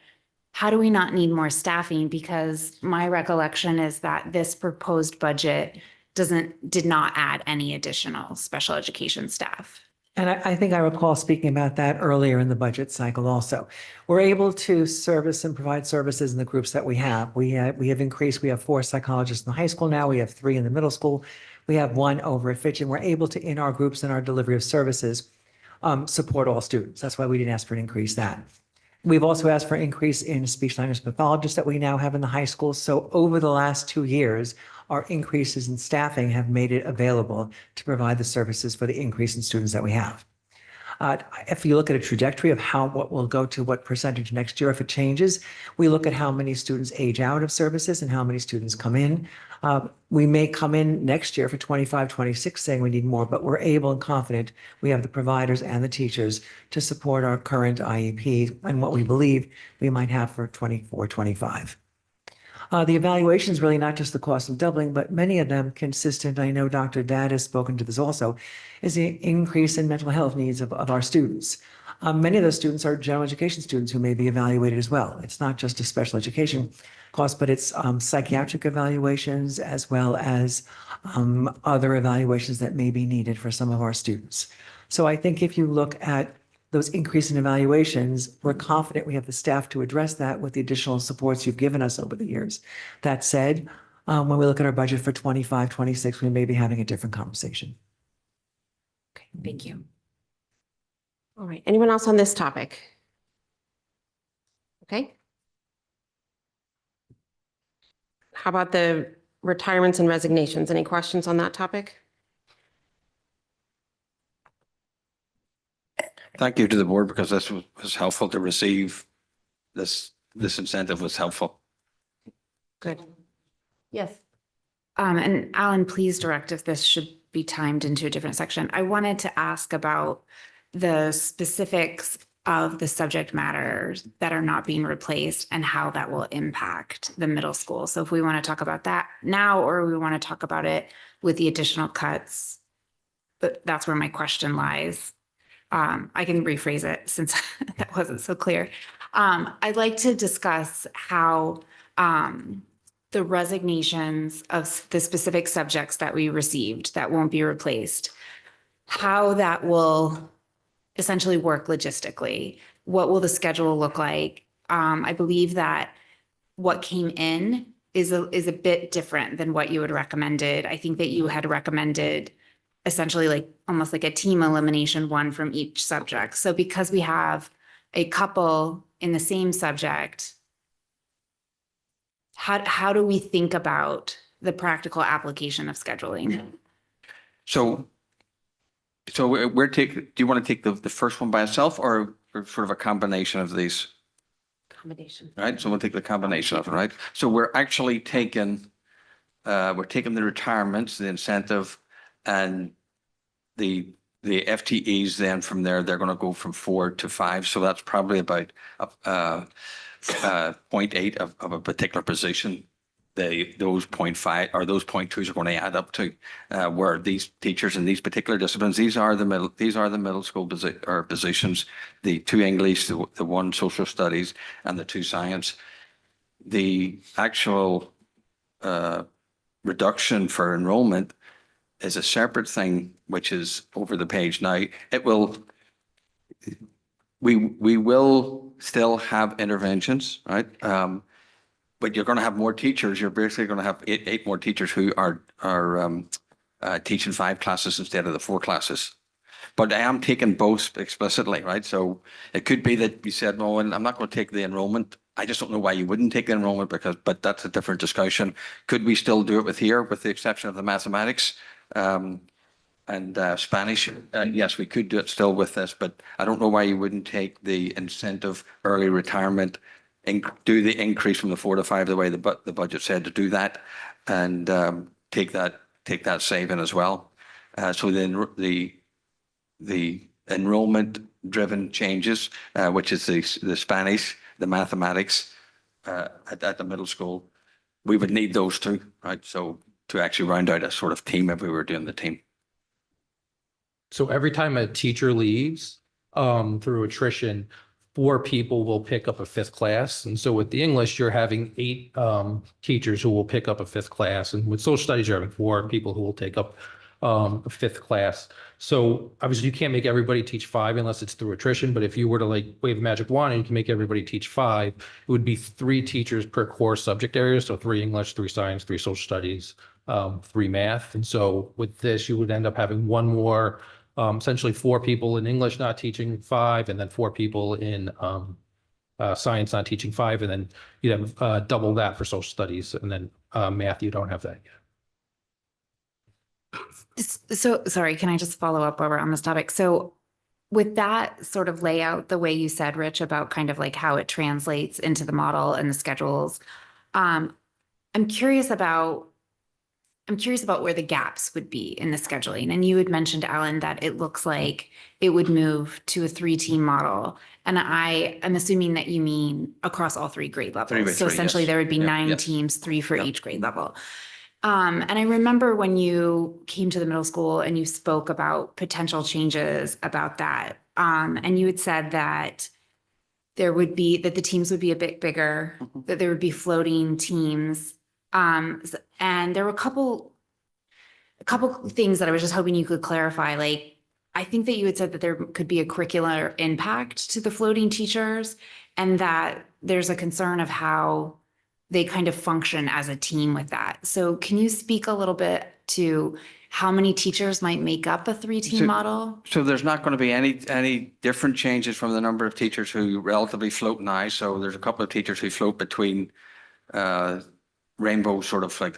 how do we not need more staffing? Because my recollection is that this proposed budget did not add any additional special education staff. And I think I recall speaking about that earlier in the budget cycle also. We're able to service and provide services in the groups that we have. We have increased, we have 4 psychologists in the high school now, we have 3 in the middle school, we have 1 over at Fitch, and we're able to, in our groups and our delivery of services, support all students. That's why we didn't ask for an increase that. We've also asked for an increase in speech language pathologists that we now have in the high school. So over the last 2 years, our increases in staffing have made it available to provide the services for the increase in students that we have. If you look at a trajectory of what will go to what percentage next year, if it changes, we look at how many students age out of services and how many students come in. We may come in next year for 25, 26 saying we need more, but we're able and confident we have the providers and the teachers to support our current IEP and what we believe we might have for 24, 25. The evaluation is really not just the cost of doubling, but many of them consistent, I know Dr. Dad has spoken to this also, is the increase in mental health needs of our students. Many of those students are general education students who may be evaluated as well. It's not just a special education cost, but it's psychiatric evaluations as well as other evaluations that may be needed for some of our students. So I think if you look at those increase in evaluations, we're confident we have the staff to address that with the additional supports you've given us over the years. That said, when we look at our budget for 25, 26, we may be having a different conversation. Okay, thank you. All right. Anyone else on this topic? Okay. How about the retirements and resignations? Any questions on that topic? Thank you to the board because this was helpful to receive. This incentive was helpful. Good. Yes. And Alan, please direct if this should be timed into a different section. I wanted to ask about the specifics of the subject matters that are not being replaced and how that will impact the middle school. So if we want to talk about that now, or we want to talk about it with the additional cuts, but that's where my question lies. I can rephrase it since that wasn't so clear. I'd like to discuss how the resignations of the specific subjects that we received that won't be replaced, how that will essentially work logistically. What will the schedule look like? I believe that what came in is a bit different than what you had recommended. I think that you had recommended essentially like almost like a team elimination, one from each subject. So because we have a couple in the same subject, how do we think about the practical application of scheduling? So do you want to take the first one by itself or sort of a combination of these? Combination. Right, so we'll take the combination of it, right? So we're actually taking, the retirements, the incentive, and the FTEs. Then from there, they're going to go from 4 to 5. So that's probably about 0.8 of a particular position. Those 0.5 or those 0.2s are going to add up to where these teachers in these particular disciplines. These are the middle school positions. The 2 English, the 1 social studies, and the 2 science. The actual reduction for enrollment is a separate thing, which is over the page now. We will still have interventions, right? But you're going to have more teachers. You're basically going to have eight more teachers who are teaching 5 classes instead of the 4 classes. But I am taking both explicitly, right? So it could be that you said, "No, I'm not going to take the enrollment." I just don't know why you wouldn't take the enrollment but that's a different discussion. Could we still do it with the exception of the mathematics and Spanish? Yes, we could do it still with this, but I don't know why you wouldn't take the incentive early retirement, do the increase from the 4 to 5 the way the budget said to do that, and take that saving as well. So then the enrollment driven changes, which is the Spanish, the mathematics at the middle school, we would need those 2, right? So to actually round out a sort of team if we were doing the team. So every time a teacher leaves through attrition, 4 people will pick up a 5th class. And so with the English, you're having 8 teachers who will pick up a 5th class. And with social studies, you're having 4 people who will take up a 5th class. So obviously you can't make everybody teach 5 unless it's through attrition. But if you were to like wave a magic wand and you can make everybody teach 5, it would be 3 teachers per core subject area. So 3 English, 3 science, 3 social studies, 3 math. And so with this, you would end up having 1 more, essentially 4 people in English not teaching 5, and then 4 people in science not teaching 5, and then you'd have double that for social studies, and then math, you don't have that yet. So sorry, can I just follow up over on this topic? So with that sort of layout, the way you said, Rich, about kind of like how it translates into the model and the schedules, I'm curious about I'm curious about where the gaps would be in the scheduling. And you had mentioned, Alan, that it looks like it would move to a 3-team model. And I am assuming that you mean across all 3 grade levels. 3 by So 3, essentially yes. there would be Yep, 9 yes. teams, 3 for Yep. each grade level. And I remember when you came to the middle school and you spoke about potential changes about that. And you had said that that the teams would be a bit bigger, that there would be floating teams. And there were a couple things that I was just hoping you could clarify. Like, I think that you had said that there could be a curricular impact to the floating teachers and that there's a concern of how they kind of function as a team with that. So can you speak a little bit to how many teachers might make up a 3-team So- model? So there's not going to be any different changes from the number of teachers who relatively float now. So there's a couple of teachers who float between rainbow sort of like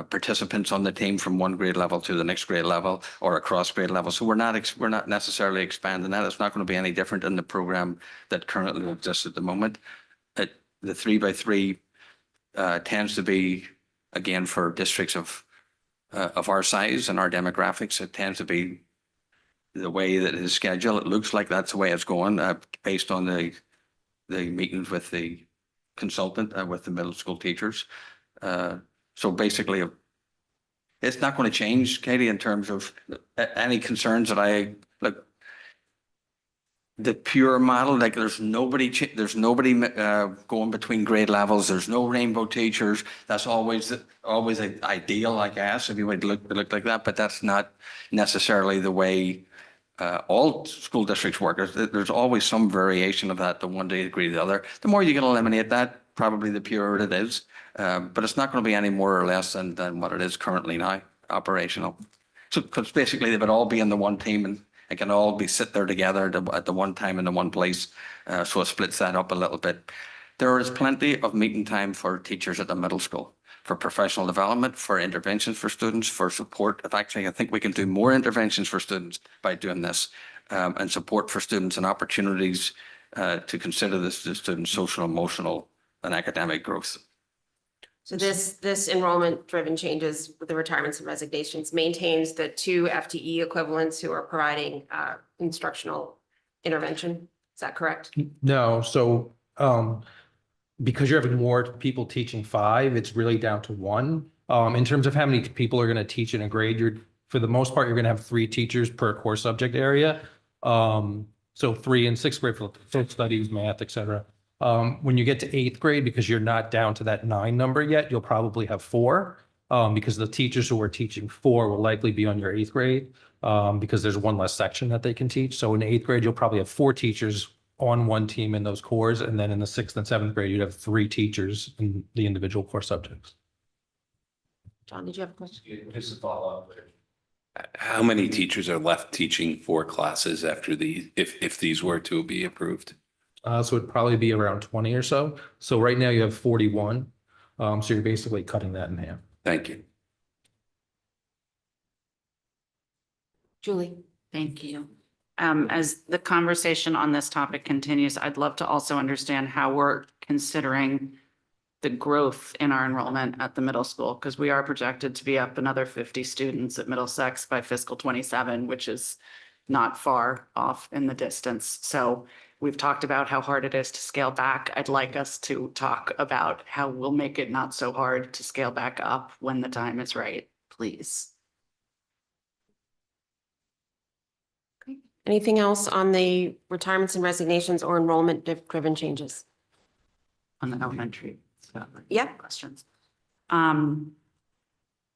participants on the team from one grade level to the next grade level or across grade level. So we're not necessarily expanding that. It's not going to be any different in the program that currently exists at the moment. The 3 by 3 tends to be, again, for districts of our size and our demographics. It tends to be the way that it is scheduled. It looks like that's the way it's going based on the meetings with the consultant with the middle school teachers. So basically, it's not going to change, Katie, in terms of any concerns that I look. The pure model, like there's nobody going between grade levels. There's no rainbow teachers. That's always ideal, I guess, if you would look like that. But that's not necessarily the way all school districts work. There's always some variation of that to one degree or the other. The more you can eliminate that, probably the purer it is. But it's not going to be any more or less than what it is currently now, operational. So because basically they would all be in the one team and it can all be sit there together at the one time in the one place. So it splits that up a little bit. There is plenty of meeting time for teachers at the middle school, for professional development, for interventions for students, for support. Actually, I think we can do more interventions for students by doing this, and support for students and opportunities to consider the students' social, emotional, and academic growth. So this enrollment-driven changes with the retirements and resignations maintains the 2 FTE equivalents who are providing instructional intervention. Is that correct? No, so because you're having more people teaching 5, it's really down to 1. In terms of how many people are going to teach in a grade, for the most part, you're going to have 3 teachers per core subject area. So 3 in 6th grade for social studies, math, et cetera. When you get to 8th grade, because you're not down to that 9 number yet, you'll probably have 4, because the teachers who are teaching 4 will likely be on your 8th grade, because there's one less section that they can teach. So in 8th grade, you'll probably have 4 teachers on one team in those cores. And then in the 6th and 7th grade, you'd have 3 teachers in the individual core subjects. John, did you have a question? Just to follow up. How many teachers are left teaching 4 classes after if these were to be approved? So it'd probably be around 20 or so. So right now you have 41. So you're basically cutting that in half. Thank you. Julie? Thank you. As the conversation on this topic continues, I'd love to also understand how we're considering the growth in our enrollment at the middle school, because we are projected to be up another 50 students at Middlesex by fiscal 27, which is not far off in the distance. So we've talked about how hard it is to scale back. I'd like us to talk about how we'll make it not so hard to scale back up when the time is right, please. Anything else on the retirements and resignations or enrollment-driven changes? On the elementary. Yeah. Questions.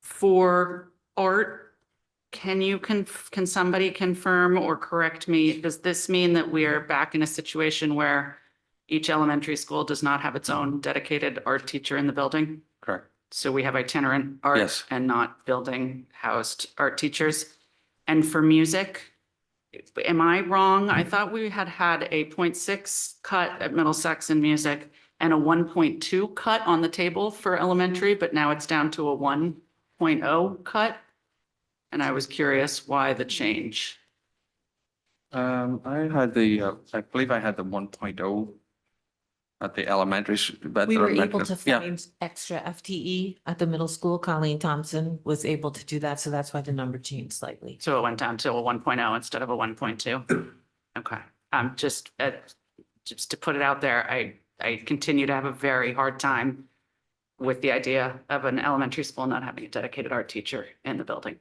For art, can somebody confirm or correct me? Does this mean that we are back in a situation where each elementary school does not have its own dedicated art teacher in the building? Correct. So we have itinerant art Yes. and not building housed art teachers. And for music, am I wrong? I thought we had a 0.6 cut at Middlesex in music and a 1.2 cut on the table for elementary, but now it's down to a 1.0 cut. And I was curious why the change. I believe I had the 1.0 at the elementary. We were able to Yeah. find extra FTE at the middle school. Colleen Thompson was able to do that, so that's why the number changed slightly. So it went down to a 1.0 instead of a 1.2? Okay, just to put it out there, I continue to have a very hard time with the idea of an elementary school not having a dedicated art teacher in the building.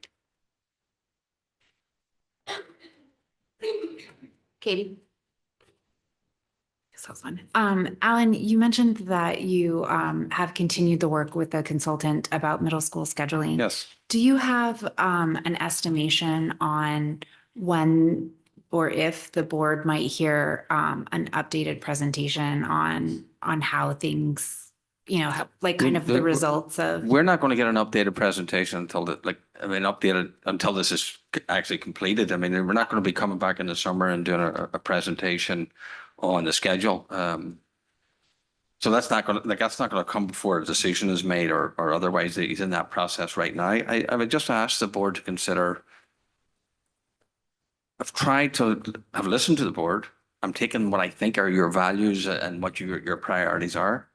Katie? So fun. Alan, you mentioned that you have continued the work with the consultant about middle school scheduling. Yes. Do you have an estimation on when or if the board might hear an updated presentation on how things, like kind of the results of? We're not going to get an updated presentation until updated until this is actually completed. I mean, we're not going to be coming back in the summer and doing a presentation on the schedule. So that's not going to come before a decision is made or otherwise. He's in that process right now. I would just ask the board to consider. I've listened to the board. I'm taking what I think are your values and what your priorities are,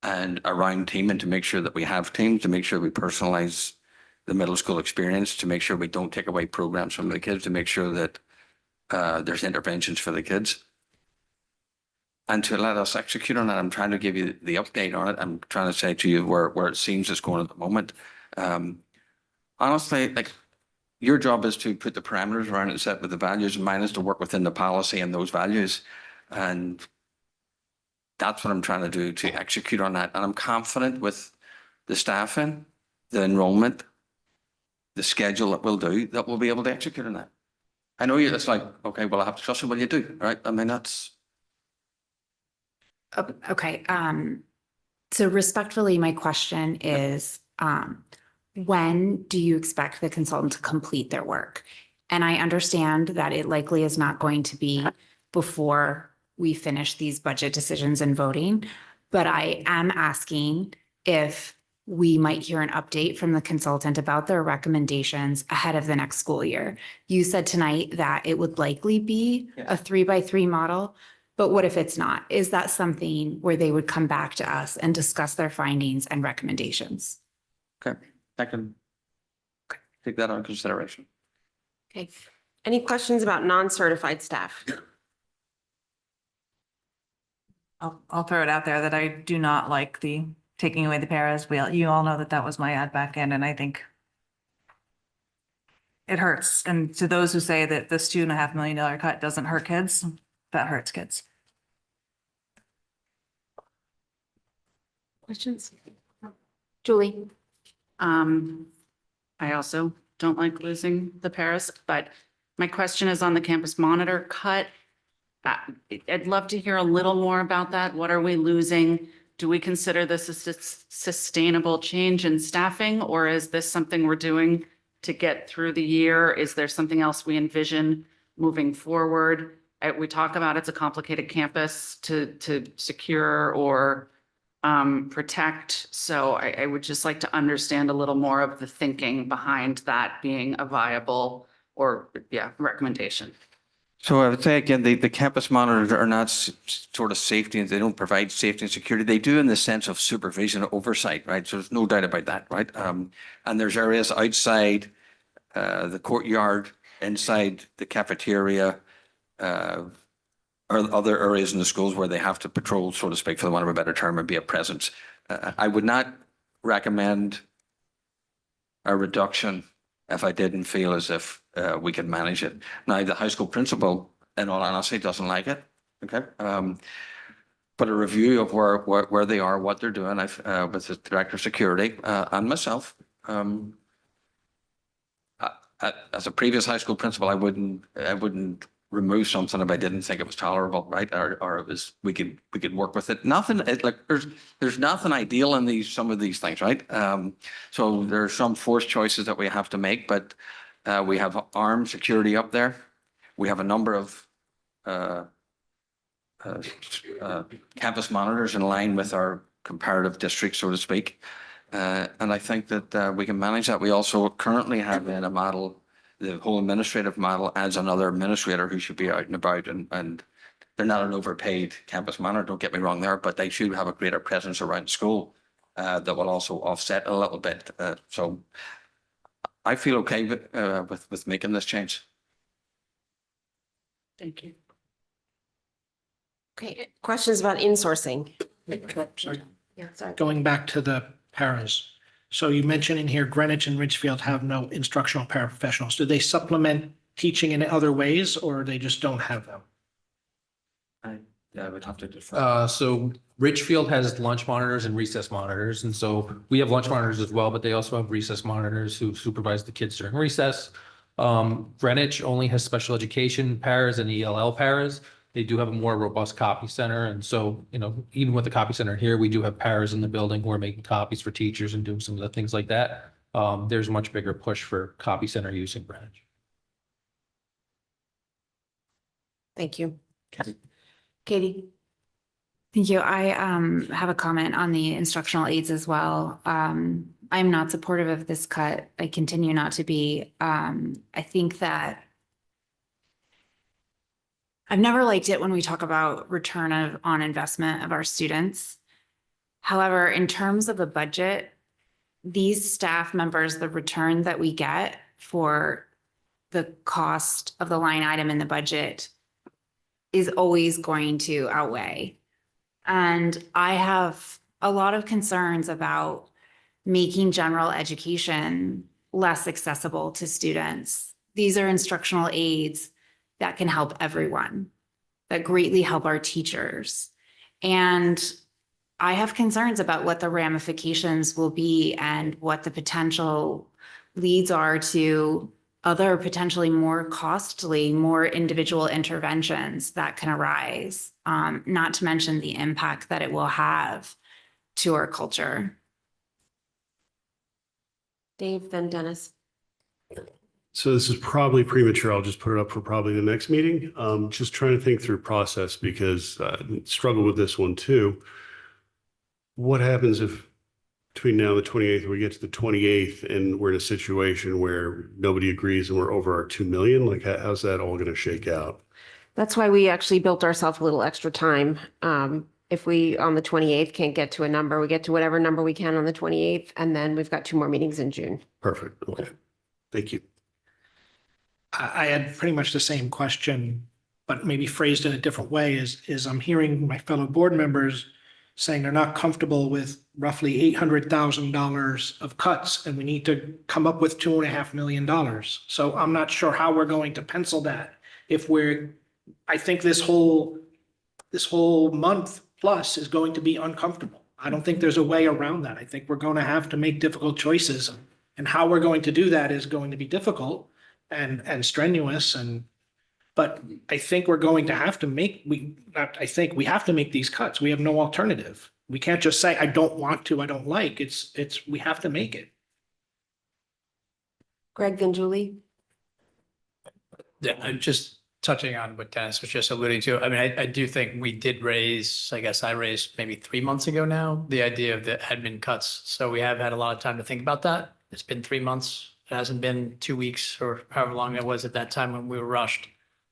and around team, and to make sure that we have teams, to make sure we personalize the middle school experience, to make sure we don't take away programs from the kids, to make sure that there's interventions for the kids, and to let us execute on it. I'm trying to give you the update on it. I'm trying to say to you where it seems it's going at the moment. Honestly, like, your job is to put the parameters around it, set with the values, and mine is to work within the policy and those values. And that's what I'm trying to do, to execute on that. And I'm confident with the staffing, the enrollment, the schedule that we'll do, that we'll be able to execute on that. I know it's like, okay, well, I have to trust you. What do you do? Right? I mean, that's. Okay. So respectfully, my question is, when do you expect the consultant to complete their work? And I understand that it likely is not going to be before we finish these budget decisions and voting, but I am asking if we might hear an update from the consultant about their recommendations ahead of the next school year. You said tonight that it would likely be a 3x3 model, but what if it's not? Is that something where they would come back to us and discuss their findings and recommendations? Okay. I can take that on consideration. Okay. Any questions about non-certified staff? I'll throw it out there that I do not like the taking away the paras. You all know that was my ad back end, and I think it hurts. And to those who say that the $2.5 million cut doesn't hurt kids, that hurts kids. Questions? Julie? I also don't like losing the paras, but my question is on the campus monitor cut. I'd love to hear a little more about that. What are we losing? Do we consider this a sustainable change in staffing, or is this something we're doing to get through the year? Is there something else we envision moving forward? We talk about it's a complicated campus to secure or protect. So I would just like to understand a little more of the thinking behind that being a viable recommendation. So I would say again, the campus monitors are not sort of safety, and they don't provide safety and security. They do in the sense of supervision, oversight, right? So there's no doubt about that, right? And there's areas outside the courtyard, inside the cafeteria, or other areas in the schools where they have to patrol, so to speak, for the want of a better term, and be a presence. I would not recommend a reduction if I didn't feel as if we could manage it. Now, the high school principal, in all honesty, doesn't like it. Okay. But a review of where they are, what they're doing, with the director of security and myself. As a previous high school principal, I wouldn't remove something if I didn't think it was tolerable, right? Or it was, we could work with it. Nothing, there's nothing ideal in some of these things, right? So there's some forced choices that we have to make, but we have armed security up there. We have a number of campus monitors in line with our comparative district, so to speak. And I think that we can manage that. We also currently have in a model, the whole administrative model adds another administrator who should be out and about and they're not an overpaid campus manager, don't get me wrong there, but they should have a greater presence around school that will also offset a little bit. So I feel okay with making this change. Thank you. Okay, questions about insourcing? Sorry. Yeah, sorry. Going back to the paras. So you mentioned in here Greenwich and Ridgefield have no instructional paraprofessionals. Do they supplement teaching in other ways or they just don't have them? I would have to defer. So Richfield has lunch monitors and recess monitors. And so we have lunch monitors as well, but they also have recess monitors who supervise the kids during recess. Greenwich only has special education paras and ELL paras. They do have a more robust copy center. And so, you know, even with the copy center here, we do have paras in the building who are making copies for teachers and doing some of the things like that. There's a much bigger push for copy center use in Greenwich. Thank you. Katie? Thank you. I have a comment on the instructional aides as well. I'm not supportive of this cut. I continue not to be. I think that I've never liked it when we talk about return on investment of our students. However, in terms of the budget, these staff members, the return that we get for the cost of the line item in the budget is always going to outweigh. And I have a lot of concerns about making general education less accessible to students. These are instructional aids that can help everyone, that greatly help our teachers. And I have concerns about what the ramifications will be and what the potential leads are to other potentially more costly, more individual interventions that can arise, not to mention the impact that it will have to our culture. Dave, then Dennis. So this is probably premature. I'll just put it up for probably the next meeting. Just trying to think through process because I struggle with this one too. What happens if between now and the 28th, we get to the 28th and we're in a situation where nobody agrees and we're over our 2 million? Like how's that all going to shake out? That's why we actually built ourselves a little extra time. If we, on the 28th, can't get to a number, we get to whatever number we can on the 28th, and then we've got 2 more meetings in June. Perfect. Okay. Thank you. I had pretty much the same question, but maybe phrased in a different way is I'm hearing my fellow board members saying they're not comfortable with roughly $800,000 of cuts and we need to come up with $2.5 million. So I'm not sure how we're going to pencil that. I think this whole month plus is going to be uncomfortable. I don't think there's a way around that. I think we're going to have to make difficult choices and how we're going to do that is going to be difficult and strenuous but I think we're going to have to we have to make these cuts. We have no alternative. We can't just say, I don't want to, I don't like. We have to make it. Greg, then Julie? Yeah, I'm just touching on what Dennis was just alluding to. I mean, I do think we did raise, I guess I raised maybe 3 months ago now, the idea of the admin cuts. So we have had a lot of time to think about that. It's been 3 months. It hasn't been 2 weeks or however long it was at that time when we were rushed.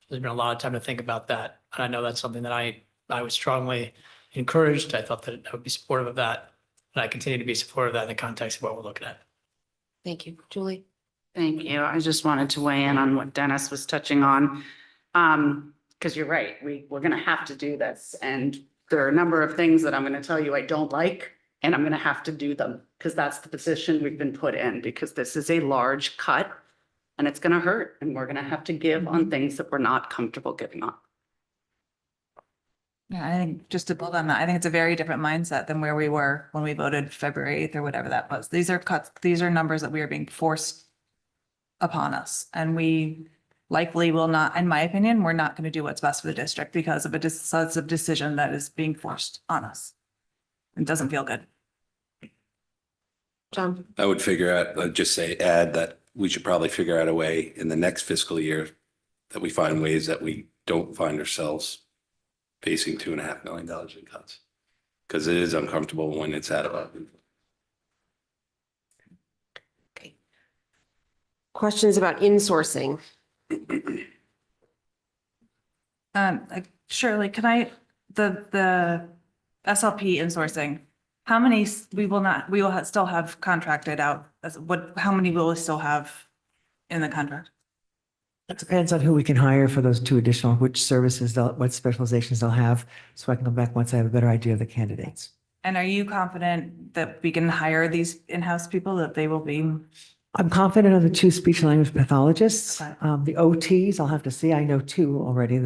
There's been a lot of time to think about that. And I know that's something that I was strongly encouraged. I thought that I would be supportive of that. And I continue to be supportive of that in the context of what we're looking at. Thank you. Julie? Thank you. I just wanted to weigh in on what Dennis was touching on. Because you're right, we're going to have to do this. And there are a number of things that I'm going to tell you I don't like, and I'm going to have to do them because that's the position we've been put in, because this is a large cut and it's going to hurt. And we're going to have to give on things that we're not comfortable giving on. Yeah, I think just to build on that, I think it's a very different mindset than where we were when we voted February 8th or whatever that was. These are cuts, these are numbers that we are being forced upon us. And we likely will not, in my opinion, we're not going to do what's best for the district because of a decisive decision that is being forced on us. It doesn't feel good. John? I would add that we should probably figure out a way in the next fiscal year that we find ways that we don't find ourselves facing $2.5 million in cuts. Because it is uncomfortable when it's at about. Okay. Questions about insourcing? Shirley, can I, the SLP insourcing, how many, we will still have contracted out, how many will we still have in the contract? It depends on who we can hire for those two additional, which services, what specializations they'll have. So I can come back once I have a better idea of the candidates. And are you confident that we can hire these in-house people, that they will be? I'm confident of the two speech and language pathologists. Okay. The OTs, I'll have to see. I know two already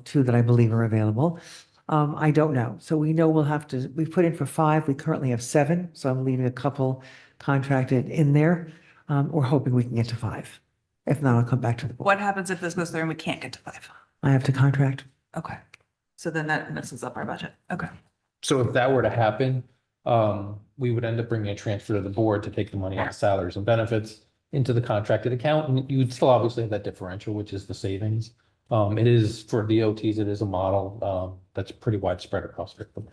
two that I believe are available. I don't know. So we know we've put in for 5. We currently have 7. So I'm leaving a couple contracted in there. We're hoping we can get to 5. If not, I'll come back to the board. What happens if this goes through and we can't get to 5? I have to contract. Okay. So then that messes up our budget. Okay. So if that were to happen, we would end up bringing a transfer to the board to take the money out of salaries and benefits into the contracted account, and you would still obviously have that differential, which is the savings. It is for the OTs, it is a model, that's pretty widespread across curriculum.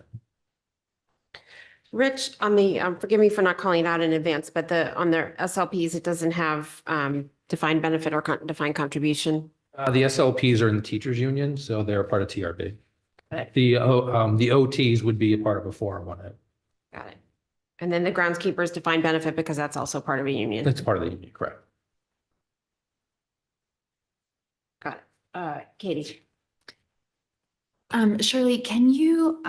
Rich, on the, forgive me for not calling it out in advance, but on their SLPs, it doesn't have defined benefit or defined contribution. The SLPs are in the teachers union, so they're a part of TRB. Okay. The OTs would be a part of a 401A. Got it. And then the groundskeepers defined benefit because that's also part of a union. That's part of the union, correct? Got it. Katie. Shirley, can you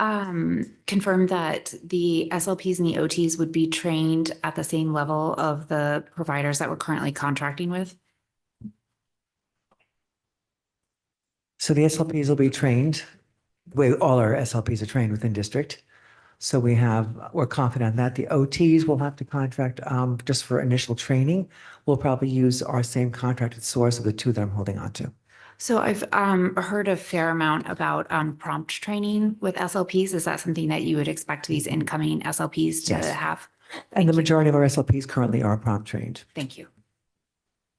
confirm that the SLPs and the OTs would be trained at the same level of the providers that we're currently contracting with? So the SLPs will be trained, the way all our SLPs are trained within district. So we're confident that the OTs will have to contract just for initial training. We'll probably use our same contracted source of the 2 that I'm holding on to. So I've heard a fair amount about prompt training with SLPs. Is that something that you would expect these incoming SLPs to Yes. have? And the majority of our SLPs currently are prompt trained. Thank you.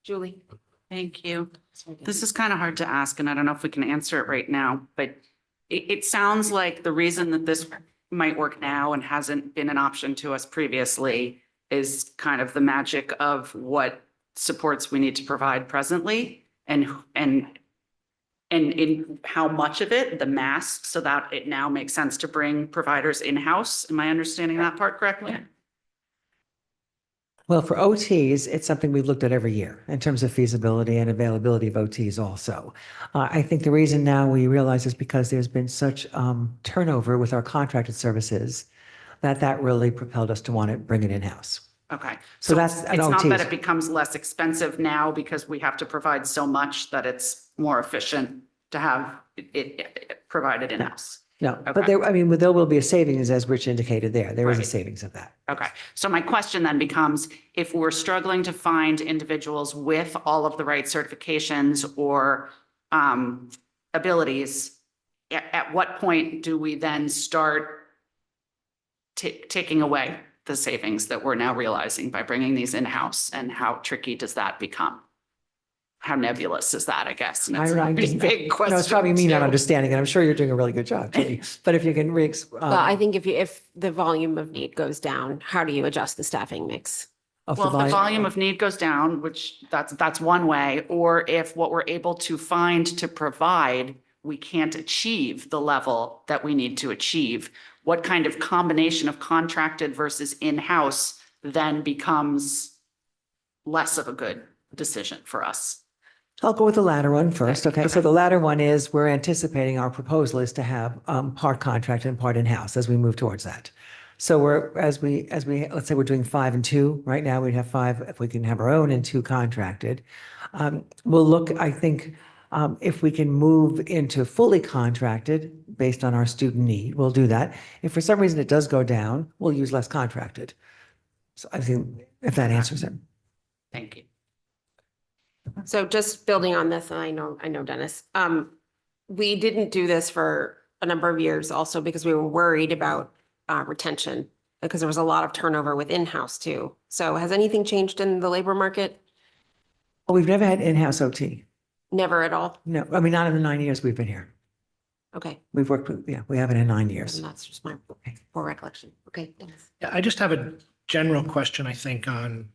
Julie. Thank you. This is kind of hard to ask, and I don't know if we can answer it right now, but it sounds like the reason that this might work now and hasn't been an option to us previously is kind of the magic of what supports we need to provide presently and in how much of it, the mass, so that it now makes sense to bring providers in-house. Am I understanding that part correctly? Well, for OTs, it's something we've looked at every year in terms of feasibility and availability of OTs also. I think the reason now we realize is because there's been such turnover with our contracted services that really propelled us to want to bring it in-house. Okay. So that's It's an not that OTs. it becomes less expensive now because we have to provide so much that it's more efficient to have it provided in-house. No, but Okay. there will be a savings, as Rich indicated there. There is a Right. savings of that. Okay, so my question then becomes, if we're struggling to find individuals with all of the right certifications or abilities, at what point do we then start taking away the savings that we're now realizing by bringing these in-house, and how tricky does that become? How nebulous is that, I guess? And it's a pretty big question. No, it's probably me not too. understanding it. I'm sure you're doing a really good job, Judy. But if you can Well, I think if the volume of need goes down, how do you adjust the staffing mix? Well, if the volume of need goes down, which that's one way, or if what we're able to find to provide, we can't achieve the level that we need to achieve, what kind of combination of contracted versus in-house then becomes less of a good decision for us? I'll go with the latter one first. Okay, so the latter one is we're anticipating our proposal is to have part contract and part in-house as we move towards that. So let's say we're doing 5 and 2. Right now we'd have 5 if we can have our own and 2 contracted. We'll look, I think, if we can move into fully contracted based on our student need, we'll do that. If for some reason it does go down, we'll use less contracted. So I think if that answers it. Thank you. So just building on this, and I know Dennis, we didn't do this for a number of years also because we were worried about retention, because there was a lot of turnover with in-house too. So has anything changed in the labor market? Well, we've never had in-house OT. Never at all? No, I mean, not in the 9 years we've been here. Okay, We've worked with, we haven't in 9 years. and that's just my poor recollection. Okay, Dennis. Yeah, I just have a general question, I think, on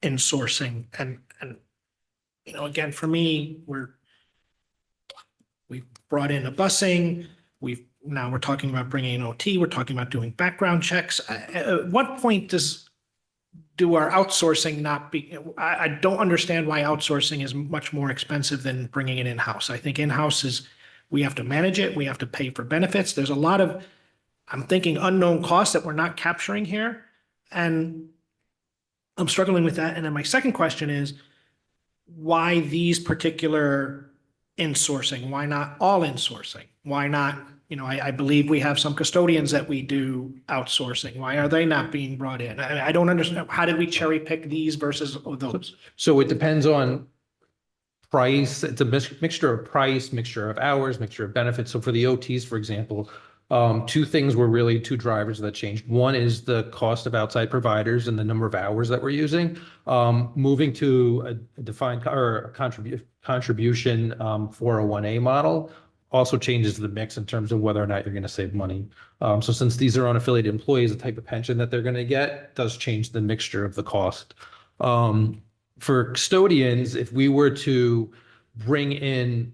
insourcing and, again, for me, we've brought in a busing, now we're talking about bringing in OT, we're talking about doing background checks. At what point do our outsourcing not be, I don't understand why outsourcing is much more expensive than bringing it in-house. I think in-house is, we have to manage it, we have to pay for benefits. There's a lot of, I'm thinking unknown costs that we're not capturing here. And I'm struggling with that. And then my second question is, why these particular insourcing? Why not all insourcing? Why not, I believe we have some custodians that we do outsourcing. Why are they not being brought in? I don't understand. How did we cherry pick these versus those? So it depends on price. It's a mixture of price, mixture of hours, mixture of benefits. So for the OTs, for example, two things were really two drivers that changed. One is the cost of outside providers and the number of hours that we're using. Moving to a defined or a contribution 401A model also changes the mix in terms of whether or not you're going to save money. So since these are unaffiliated employees, the type of pension that they're going to get does change the mixture of the cost. For custodians, if we were to bring in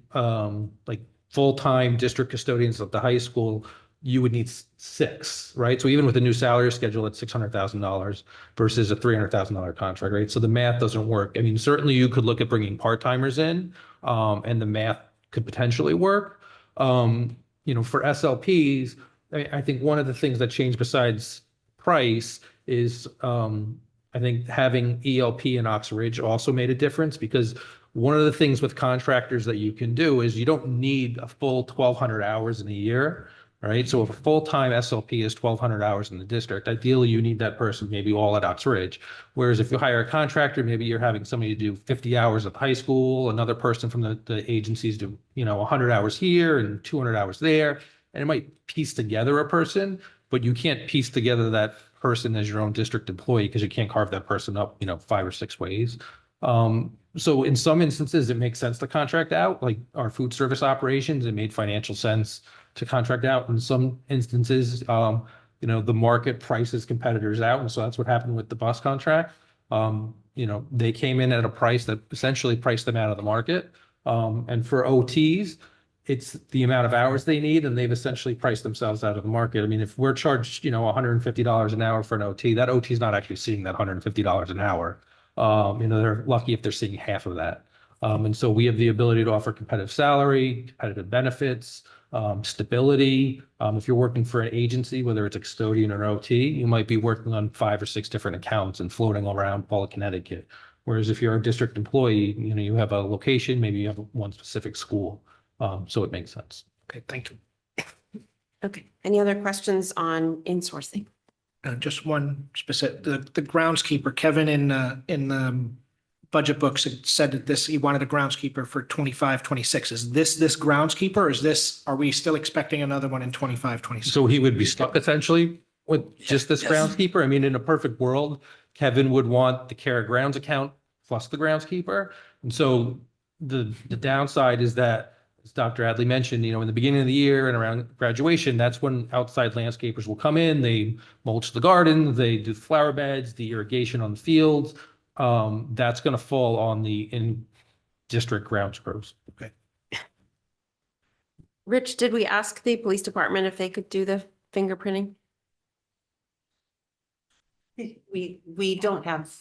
like full-time district custodians at the high school, you would need 6, right? So even with the new salary schedule, it's $600,000 versus a $300,000 contract, right? So the math doesn't work. I mean, certainly you could look at bringing part-timers in, and the math could potentially work. For SLPs, I think one of the things that changed besides price is I think having ELP in Oxbridge also made a difference, because one of the things with contractors that you can do is you don't need a full 1,200 hours in a year, right? So if a full-time SLP is 1,200 hours in the district, ideally you need that person maybe all at Oxbridge. Whereas if you hire a contractor, maybe you're having somebody to do 50 hours at high school, another person from the agencies do 100 hours here and 200 hours there, and it might piece together a person, but you can't piece together that person as your own district employee because you can't carve that person up 5 or 6 ways. So in some instances, it makes sense to contract out, like our food service operations. It made financial sense to contract out. In some instances, the market prices competitors out. And so that's what happened with the bus contract. They came in at a price that essentially priced them out of the market. And for OTs, it's the amount of hours they need, and they've essentially priced themselves out of the market. I mean, if we're charged, $150 an hour for an OT, that OT is not actually seeing that $150 an hour. They're lucky if they're seeing half of that. And so we have the ability to offer competitive salary, competitive benefits, stability. If you're working for an agency, whether it's a custodian or an OT, you might be working on 5 or 6 different accounts and floating around all of Connecticut. Whereas if you're a district employee, you have a location, maybe you have one specific school. So it makes sense. Okay, thank you. Okay. Any other questions on insourcing? Just one specific, the groundskeeper, Kevin in the budget books said that he wanted a groundskeeper for 25, 26. Is this groundskeeper, or are we still expecting another one in 25, 26? So he would be stuck essentially with just this groundskeeper. I mean, in a perfect world, Kevin would want the care of grounds account plus the groundskeeper. And so the downside is that, as Dr. Adley mentioned, in the beginning of the year and around graduation, that's when outside landscapers will come in, they mulch the garden, they do the flower beds, the irrigation on the fields. That's going to fall on the in-district grounds crews. Okay. Rich, did we ask the police department if they could do the fingerprinting? We don't have,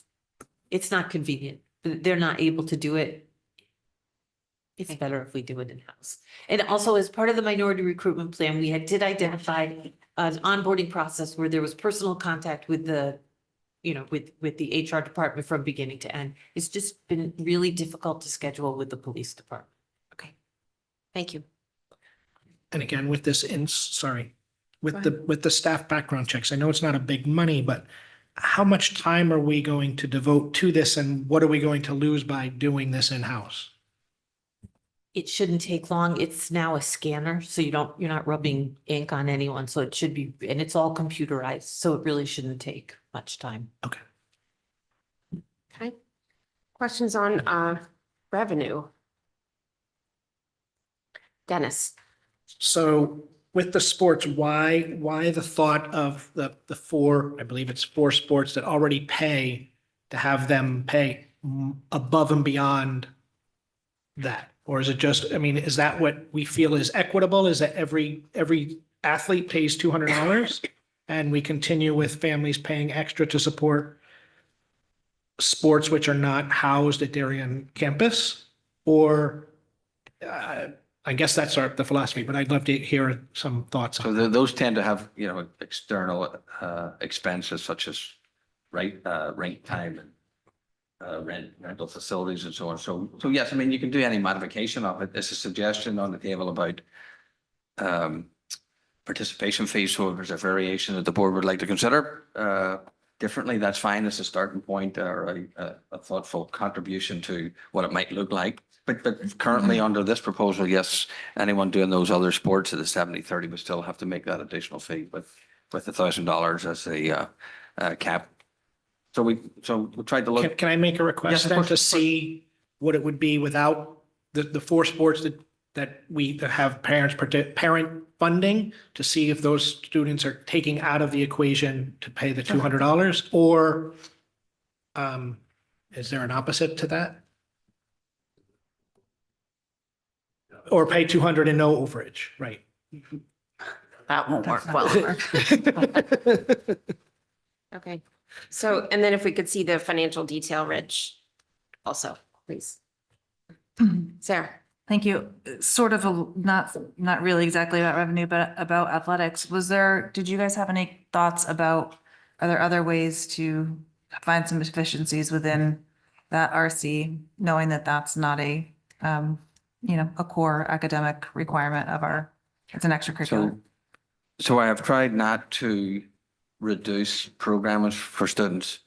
it's not convenient. They're not able to do it. It's better if we do it in-house. And also, as part of the minority recruitment plan, we did identify an onboarding process where there was personal contact with the, with the HR department from beginning to end. It's just been really difficult to schedule with the police department. Okay. Thank you. And again, with this with the staff background checks, I know it's not a big money, but how much time are we going to devote to this, and what are we going to lose by doing this in-house? It shouldn't take long. It's now a scanner, so you're not rubbing ink on anyone. So it should be, and it's all computerized, so it really shouldn't take much time. Okay. Okay. Questions on revenue? Dennis. So with the sports, why the thought of the 4, I believe it's 4 sports that already pay, to have them pay above and beyond that? Or is it just, I mean, is that what we feel is equitable? Is that every athlete pays $200 and we continue with families paying extra to support sports which are not housed at Darien campus? Or I guess that's the philosophy, but I'd love to hear some thoughts So on that. those tend to have, external expenses such as rent time and rental facilities and so on. So yes, I mean, you can do any modification of it. There's a suggestion on the table about participation fees. So if there's a variation that the board would like to consider differently, that's fine as a starting point or a thoughtful contribution to what it might look like. But currently under this proposal, yes, anyone doing those other sports at the 70-30 would still have to make that additional fee with $1,000 as a cap. So we tried to look. Can I make a Yes, request of then course, to of course. see what it would be without the four sports that have parent funding, to see if those students are taking out of the equation to pay the $200, or is there an opposite to that? Or pay 200 and no overage, right? That won't work well. Okay. So, and then if we could see the financial detail, Rich, also, please. Sarah. Thank you. Sort of not really exactly about revenue, but about athletics. Did you guys have any thoughts about, are there other ways to find some efficiencies within that RC, knowing that that's not a core academic requirement of it's an extracurricular? So I have tried not to reduce programs for students.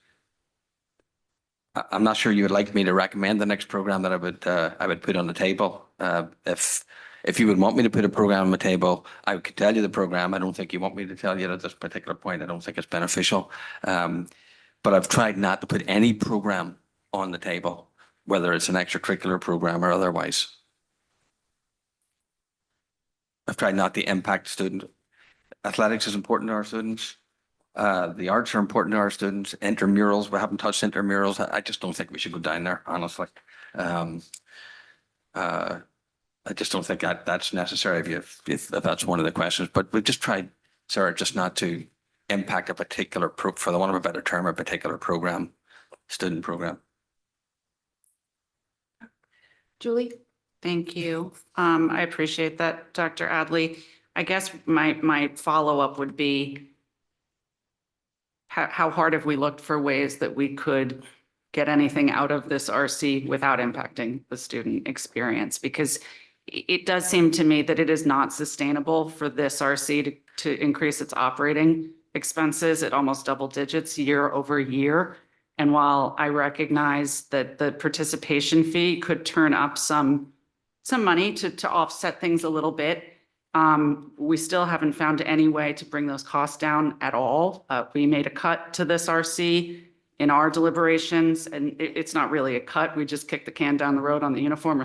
I'm not sure you would like me to recommend the next program that I would put on the table. If you would want me to put a program on the table, I could tell you the program. I don't think you want me to tell you at this particular point. I don't think it's beneficial. But I've tried not to put any program on the table, whether it's an extracurricular program or otherwise. I've tried not to impact student. Athletics is important to our students. The arts are important to our students. Intramurals, we haven't touched intramurals. I just don't think we should go down there, honestly. I just don't think that's necessary if that's one of the questions. But we've just tried, Sarah, just not to impact a particular, for the want of a better term, a particular program, student program. Julie? Thank you. I appreciate that, Dr. Adley. I guess my follow-up would be, how hard have we looked for ways that we could get anything out of this RC without impacting the student experience? Because it does seem to me that it is not sustainable for this RC to increase its operating expenses at almost double digits year over year. And while I recognize that the participation fee could turn up some money to offset things a little bit, we still haven't found any way to bring those costs down at all. We made a cut to this RC in our deliberations, and it's not really a cut. We just kicked the can down the road on the uniform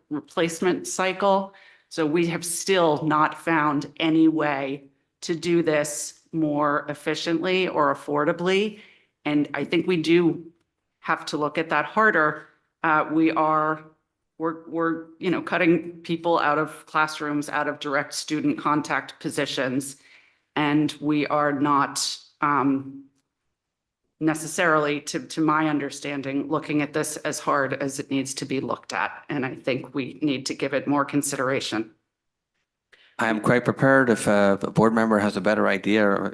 replacement cycle. So we have still not found any way to do this more efficiently or affordably. And I think we do have to look at that harder. We're cutting people out of classrooms, out of direct student contact positions, and we are not necessarily, to my understanding, looking at this as hard as it needs to be looked at. And I think we need to give it more consideration. I am quite prepared if a board member has a better idea,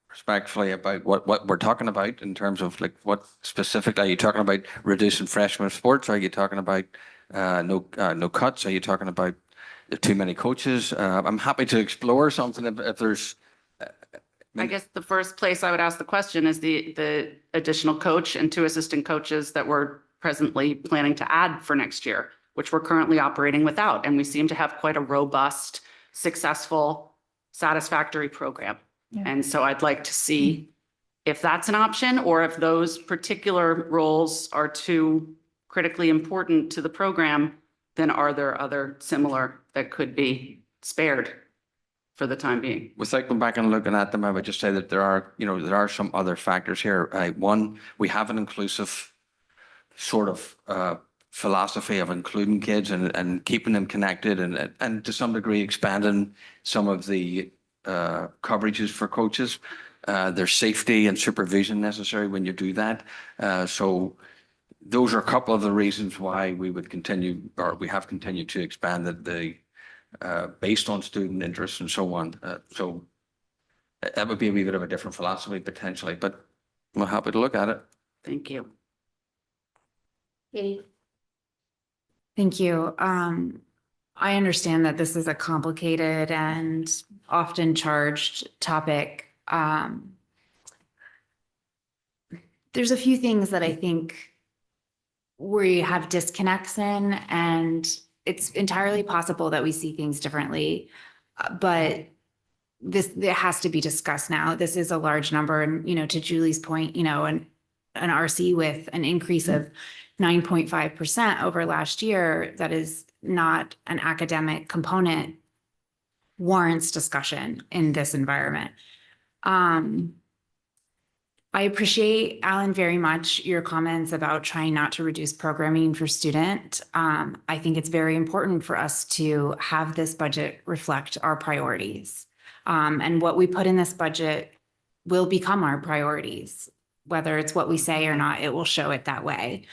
respectfully, about what we're talking about in terms of like what specifically are you talking about? Reducing freshman sports? Are you talking about no cuts? Are you talking about too many coaches? I'm happy to explore something if there's. I guess the first place I would ask the question is the additional coach and 2 assistant coaches that we're presently planning to add for next year, which we're currently operating without. And we seem to have quite a robust, successful, satisfactory program. Yeah. And so I'd like to see if that's an option, or if those particular roles are too critically important to the program, then are there other similar that could be spared for the time being? Without going back and looking at them, I would just say that there are some other factors here. One, we have an inclusive sort of philosophy of including kids and keeping them connected and to some degree expanding some of the coverages for coaches. There's safety and supervision necessary when you do that. So those are a couple of the reasons why we would continue, or we have continued to expand the based on student interest and so on. So that would be a wee bit of a different philosophy potentially, but we're happy to look at it. Thank you. Katie? Thank you. I understand that this is a complicated and often charged topic. There's a few things that I think we have disconnects in, and it's entirely possible that we see things differently. But it has to be discussed now. This is a large number, and to Julie's point, an RC with an increase of 9.5% over last year, that is not an academic component, warrants discussion in this environment. I appreciate, Alan, very much your comments about trying not to reduce programming for student. I think it's very important for us to have this budget reflect our priorities. And what we put in this budget will become our priorities. Whether it's what we say or not, it will show it that way.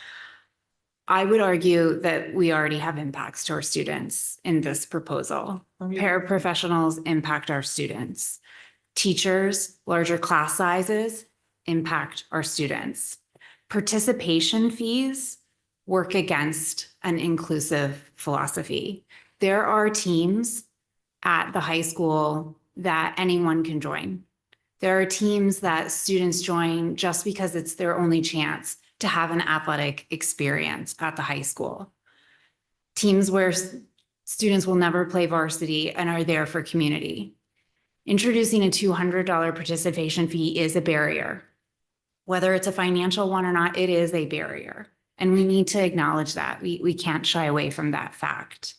I would argue that we already have impacts to our students in this proposal. Paraprofessionals impact our students. Teachers, larger class sizes impact our students. Participation fees work against an inclusive philosophy. There are teams at the high school that anyone can join. There are teams that students join just because it's their only chance to have an athletic experience at the high school. Teams where students will never play varsity and are there for community. Introducing a $200 participation fee is a barrier. Whether it's a financial one or not, it is a barrier. And we need to acknowledge that. We can't shy away from that fact.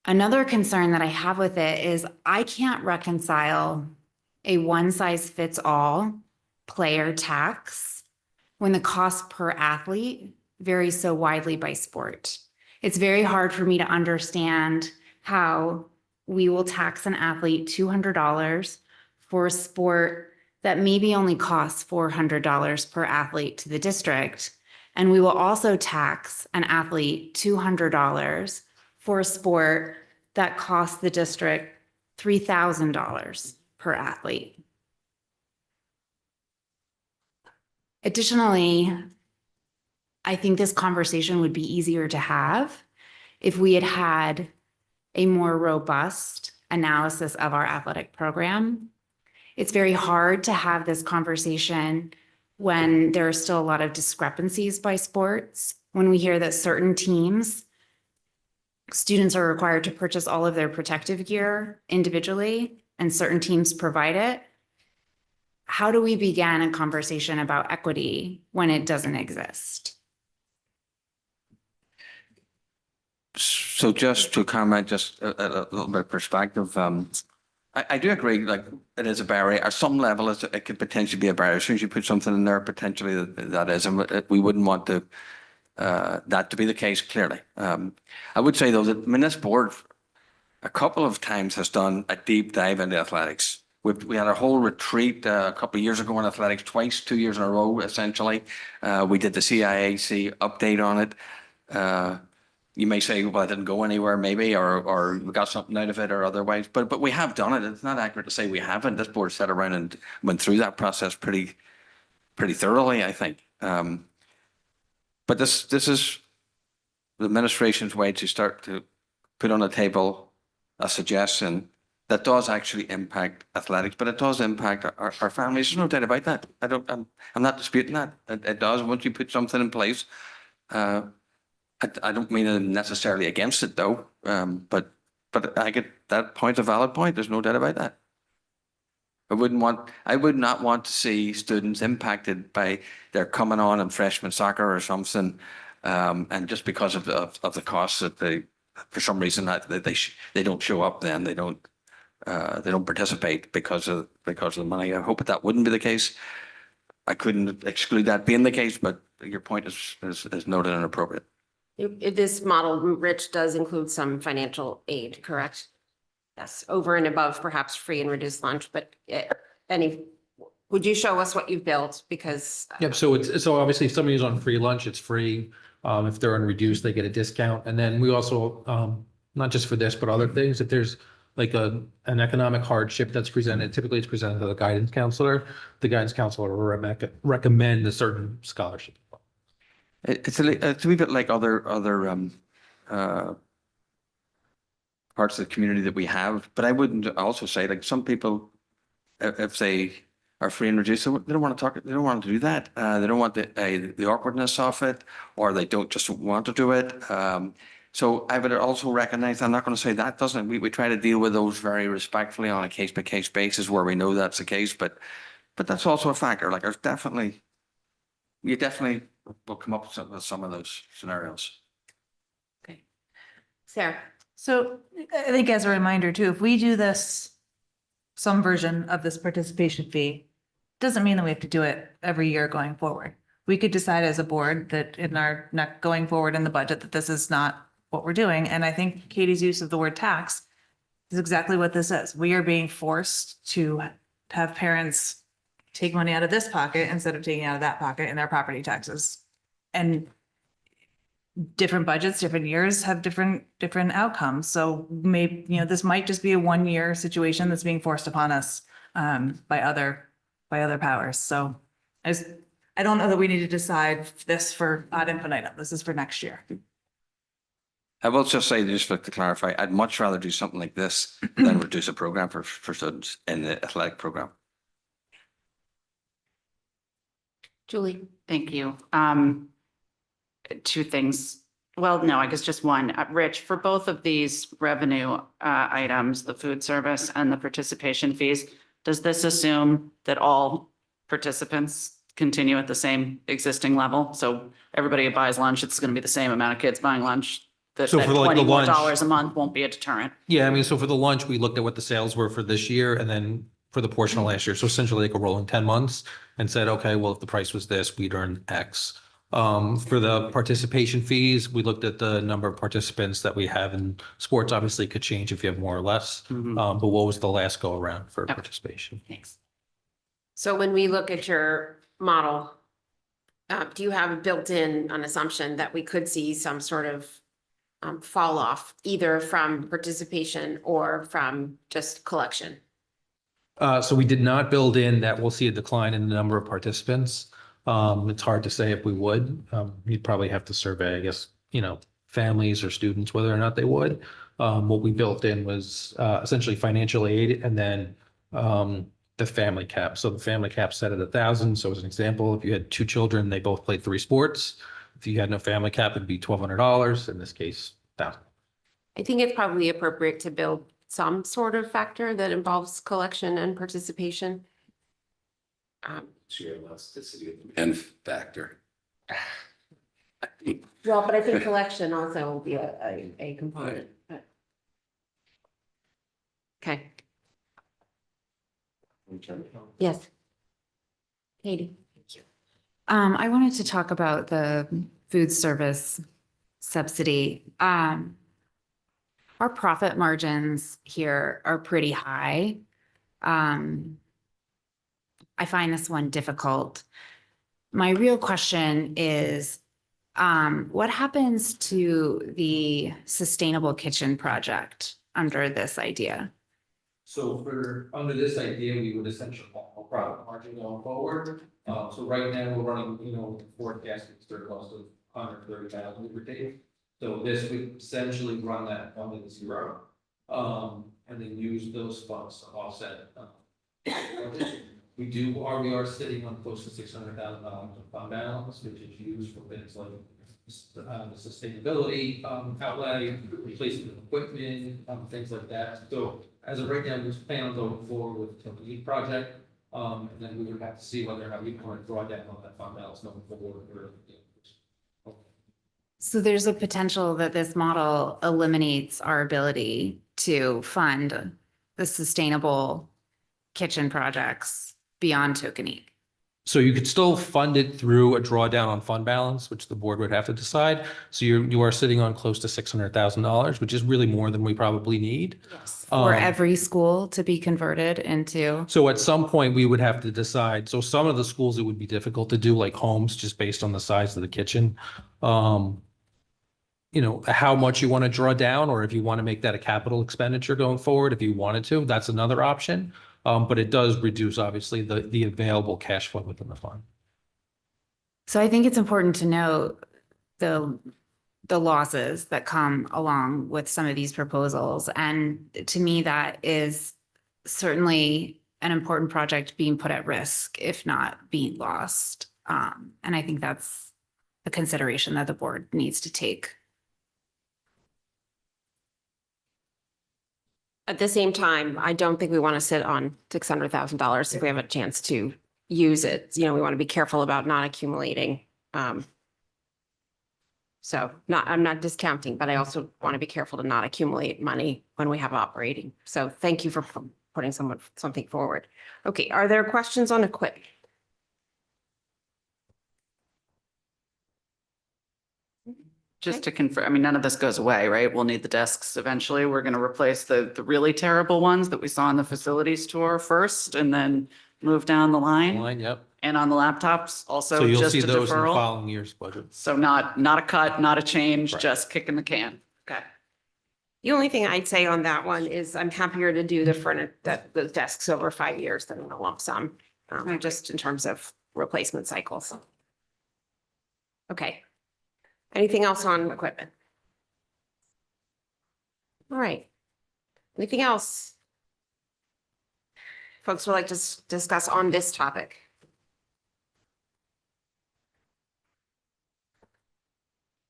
Another concern that I have with it is I can't reconcile a one-size-fits-all player tax when the cost per athlete varies so widely by sport. It's very hard for me to understand how we will tax an athlete $200 for a sport that maybe only costs $400 per athlete to the district. And we will also tax an athlete $200 for a sport that costs the district $3,000 per athlete. Additionally, I think this conversation would be easier to have if we had had a more robust analysis of our athletic program. It's very hard to have this conversation when there are still a lot of discrepancies by sports. When we hear that certain teams, students are required to purchase all of their protective gear individually, and certain teams provide it. How do we begin a conversation about equity when it doesn't exist? So just to comment, just a little bit of perspective, I do agree, like it is a barrier. At some level, it could potentially be a barrier. As soon as you put something in there, potentially that is, and we wouldn't want to that to be the case, clearly. I would say though that this board a couple of times has done a deep dive into athletics. We had a whole retreat a couple of years ago on athletics, twice, 2 years in a row, essentially. We did the CIAC update on it. You may say, well, I didn't go anywhere, maybe, or we got something out of it or otherwise, but we have done it. It's not accurate to say we haven't. This board sat around and went through that process pretty thoroughly, I think. But this is the administration's way to start to put on the table a suggestion that does actually impact athletics, but it does impact our families. There's no doubt about that. I'm not disputing that. It does. Once you put something in place, I don't mean I'm necessarily against it though, but I get that point, a valid point. There's no doubt about that. I would not want to see students impacted by their coming on in freshman soccer or something, and just because of the costs that for some reason they don't show up, then they don't participate because of the money. I hope that wouldn't be the case. I couldn't exclude that being the case, but your point is noted and appropriate. This model, Rich, does include some financial aid, correct? Yes, over and above perhaps free and reduced lunch, but would you show us what you've built? Because Yep, so so obviously if somebody's on free lunch, it's free. If they're on reduced, they get a discount. And then we also, not just for this, but other things, if there's like an economic hardship that's presented, typically it's presented to the guidance counselor. The guidance counselor will recommend a certain scholarship. It's a wee bit like other parts of the community that we have, but I wouldn't also say like some people, if they are free and reduced, they don't want to talk, they don't want to do that. They don't want the awkwardness of it, or they don't just want to do it. So I would also recognize, I'm not going to say that doesn't, we try to deal with those very respectfully on a case by case basis where we know that's the case, but that's also a factor. Like there's you definitely will come up with some of those scenarios. okay. Sarah, So I think as a reminder too, if we do this, some version of this participation fee, doesn't mean that we have to do it every year going forward. We could decide as a board that in our not going forward in the budget, that this is not what we're doing. And I think Katie's use of the word tax is exactly what this is. We are being forced to have parents take money out of this pocket instead of taking out of that pocket in their property taxes. And different budgets, different years have different outcomes. So maybe, this might just be a 1-year situation that's being forced upon us by other powers. So I don't know that we need to decide this for ad infinitum. This is for next year. I will just say, just to clarify, I'd much rather do something like this than reduce a program for students in the athletic program. Julie, Thank you. Two things. Well, no, I guess just one. Rich, for both of these revenue items, the food service and the participation fees, does this assume that all participants continue at the same existing level? So everybody who buys lunch, it's going to be the same amount of kids buying lunch. That So for like the $20 more lunch- a month won't be a deterrent. Yeah, I mean, so for the lunch, we looked at what the sales were for this year and then for the portion of last year. So essentially like a rolling 10 months and said, okay, well, if the price was this, we'd earn X. For the participation fees, we looked at the number of participants that we have in sports. Obviously, it could change if you have more or less. Mhm. But what was the last go around for Okay. participation? Thanks. so when we look at your model, do you have built in an assumption that we could see some sort of fall off either from participation or from just collection? So we did not build in that we'll see a decline in the number of participants. It's hard to say if we would. You'd probably have to survey, I guess, families or students, whether or not they would. What we built in was essentially financial aid and then the family cap. So the family cap set at 1,000. So as an example, if you had 2 children, they both played 3 sports. If you had no family cap, it'd be $1,200. In this case, 1,000. I think it's probably appropriate to build some sort of factor that involves collection and participation. Sheer elasticity of demand factor. Well, but I think collection also will be a component. but- Okay. Yes. Katie. I wanted to talk about the food service subsidy. Our profit margins here are pretty high. I find this one difficult. My real question is, what happens to the sustainable kitchen project under this idea? So under this idea, we would essentially have a profit margin going forward. So right now, we're running, forecasting surplus of 130,000 per day. So this would essentially run that fund to 0. And then use those funds to offset. We are sitting on close to $600,000 of fund balance, which is used for things like the sustainability outlay, replacement of equipment, things like that. So as of right now, we plan on going forward with the lead project. And then we would have to see whether or not we want to draw down on that fund balance going forward. So there's a potential that this model eliminates our ability to fund the sustainable kitchen projects beyond Tokenique. So you could still fund it through a drawdown on fund balance, which the board would have to decide. So you are sitting on close to $600,000, which is really more than we probably need. Yes. For Um, every school to be converted into. So at some point, we would have to decide. So some of the schools, it would be difficult to do, like homes, just based on the size of the kitchen. You know, how much you want to draw down, or if you want to make that a capital expenditure going forward, if you wanted to, that's another option. But it does reduce, obviously, the available cash flow within the fund. So I think it's important to note the losses that come along with some of these proposals. And to me, that is certainly an important project being put at risk, if not being lost. And I think that's a consideration that the board needs to take. At the same time, I don't think we want to sit on $600,000 if we have a chance to use it. You know, we want to be careful about not accumulating. So I'm not discounting, but I also want to be careful to not accumulate money when we have operating. So thank you for putting something forward. Okay, are there questions on equipment? Just to confirm, I mean, none of this goes away, right? We'll need the desks eventually. We're going to replace the really terrible ones that we saw in the facilities tour first and then move down the line. Yep. And on the laptops So also you'll just see a those in the deferral. following year's budget. So not a cut, not a change, Right. just kicking the can. Okay. The only thing I'd say on that one is I'm happier to do the desks over 5 years than a lump sum, just in terms of replacement cycles. Okay. Anything else on equipment? All right. Anything else? Folks would like to discuss on this topic?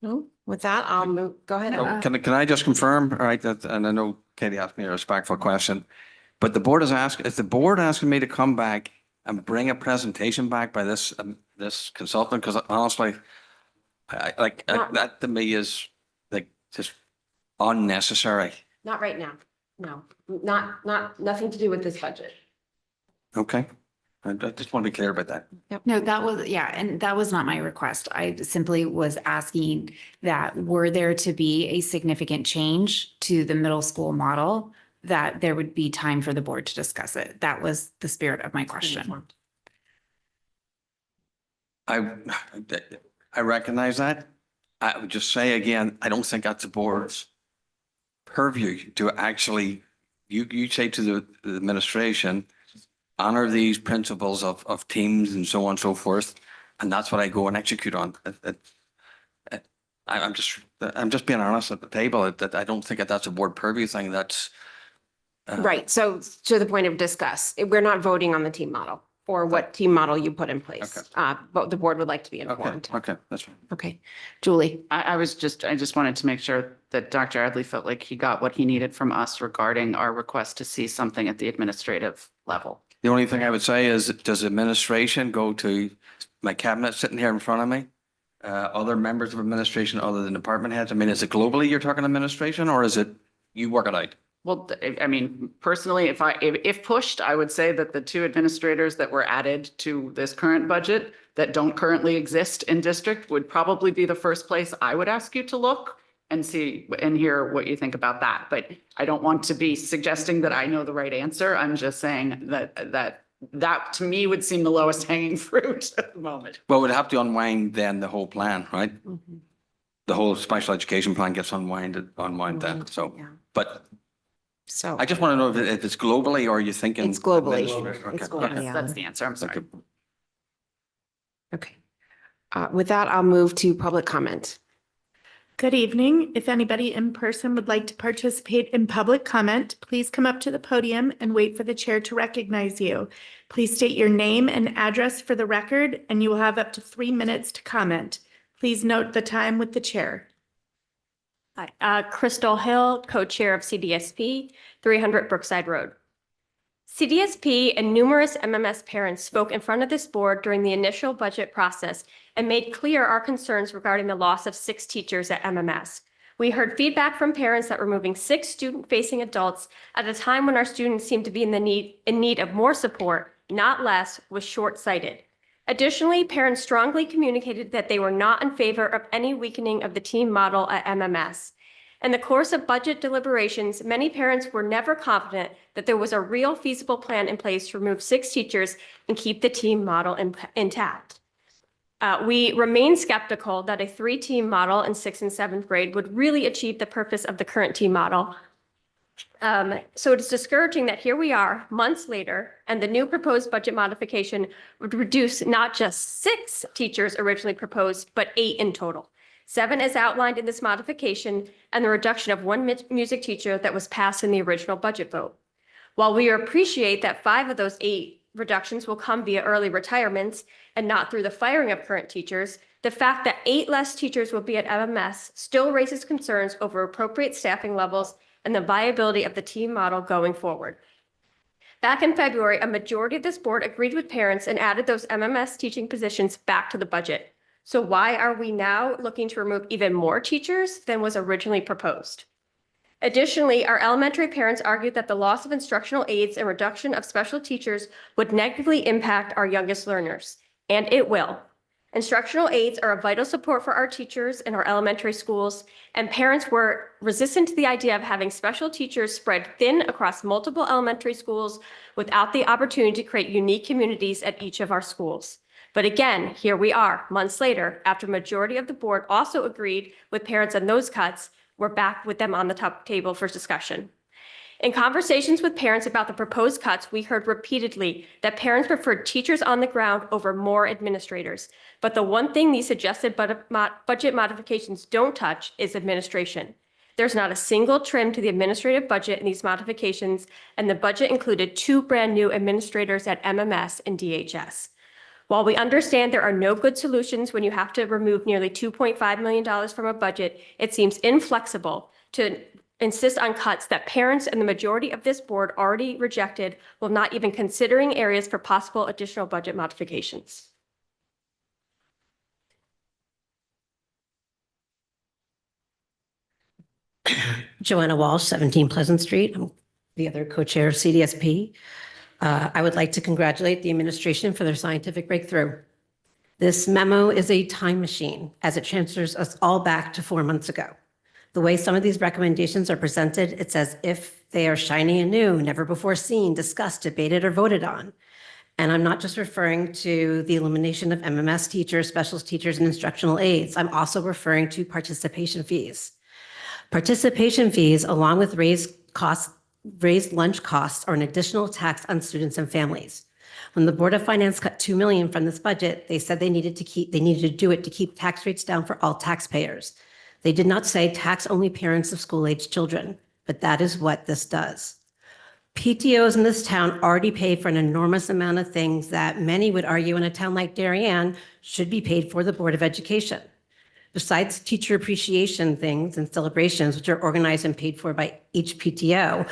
No, with that, I'll move, go ahead. Oh, can I just confirm, all right, that, and I know Katie asked me a respectful question, but the board is is the board asking me to come back and bring a presentation back by this consultant? Because honestly, that to me is like just unnecessary. Not right now. No, nothing to do with this budget. Okay, I just want to be clear about that. No, that was, yeah, and that was not my request. I simply was asking that were there to be a significant change to the middle school model, that there would be time for the board to discuss it. That was the spirit of my question. I recognize that. I would just say again, I don't think that's the board's purview to actually, you say to the administration, honor these principles of teams and so on and so forth. And that's what I go and execute on. I'm just being honest at the table that I don't think that's a board purview thing. That's Right, so to the point of discuss, we're not voting on the team model or what team model you put in place. But the board would like to be informed. Okay, that's fine. Okay, Julie. I just wanted to make sure that Dr. Adley felt like he got what he needed from us regarding our request to see something at the administrative level. The only thing I would say is, does administration go to my cabinet sitting here in front of me? Other members of administration other than department heads? I mean, is it globally you're talking administration, or is it you work it out? Well, I mean, personally, if pushed, I would say that the two administrators that were added to this current budget that don't currently exist in district would probably be the first place I would ask you to look and see and hear what you think about that. But I don't want to be suggesting that I know the right answer. I'm just saying that to me would seem the lowest hanging fruit at the moment. Well, we'd have to unwind then the whole plan, right? The whole special education plan gets unwind then. So, Yeah. but So I just want to know if it's globally or you're thinking. it's globally. administrative. It's Okay. globally. Yes, that's the answer. I'm sorry. Okay. With that, I'll move to public comment. Good evening. If anybody in person would like to participate in public comment, please come up to the podium and wait for the chair to recognize you. Please state your name and address for the record, and you will have up to 3 minutes to comment. Please note the time with the chair. Hi, Crystal Hill, co-chair of CDSP, 300 Brookside Road. CDSP and numerous MMS parents spoke in front of this board during the initial budget process and made clear our concerns regarding the loss of 6 teachers at MMS. We heard feedback from parents that removing 6 student-facing adults at a time when our students seem to be in need of more support, not less, was short-sighted. Additionally, parents strongly communicated that they were not in favor of any weakening of the team model at MMS. In the course of budget deliberations, many parents were never confident that there was a real feasible plan in place to remove 6 teachers and keep the team model intact. We remain skeptical that a 3-team model in 6th and 7th grade would really achieve the purpose of the current team model. So it's discouraging that here we are months later, and the new proposed budget modification would reduce not just 6 teachers originally proposed, but 8 in total. 7 as outlined in this modification, and the reduction of 1 music teacher that was passed in the original budget vote. While we appreciate that 5 of those 8 reductions will come via early retirements and not through the firing of current teachers, the fact that 8 less teachers will be at MMS still raises concerns over appropriate staffing levels and the viability of the team model going forward. Back in February, a majority of this board agreed with parents and added those MMS teaching positions back to the budget. So why are we now looking to remove even more teachers than was originally proposed? Additionally, our elementary parents argued that the loss of instructional aides and reduction of special teachers would negatively impact our youngest learners, and it will. Instructional aides are a vital support for our teachers in our elementary schools, and parents were resistant to the idea of having special teachers spread thin across multiple elementary schools without the opportunity to create unique communities at each of our schools. But again, here we are, months later, after a majority of the board also agreed with parents on those cuts, we're back with them on the top table for discussion. In conversations with parents about the proposed cuts, we heard repeatedly that parents preferred teachers on the ground over more administrators. But the one thing these suggested budget modifications don't touch is administration. There's not a single trim to the administrative budget in these modifications, and the budget included 2 brand new administrators at MMS and DHS. While we understand there are no good solutions when you have to remove nearly $2.5 million from a budget, it seems inflexible to insist on cuts that parents and the majority of this board already rejected while not even considering areas for possible additional budget modifications. Joanna Walsh, 17 Pleasant Street. I'm the other co-chair of CDSP. I would like to congratulate the administration for their scientific breakthrough. This memo is a time machine as it transfers us all back to 4 months ago. The way some of these recommendations are presented, it's as if they are shiny and new, never before seen, discussed, debated, or voted on. And I'm not just referring to the elimination of MMS teachers, specialist teachers, and instructional aides. I'm also referring to participation fees. Participation fees, along with raised lunch costs, are an additional tax on students and families. When the Board of Finance cut $2 million from this budget, they said they needed to do it to keep tax rates down for all taxpayers. They did not say tax only parents of school-aged children, but that is what this does. PTOs in this town already pay for an enormous amount of things that many would argue in a town like Darien should be paid for the Board of Education. Besides teacher appreciation things and celebrations, which are organized and paid for by each PTO,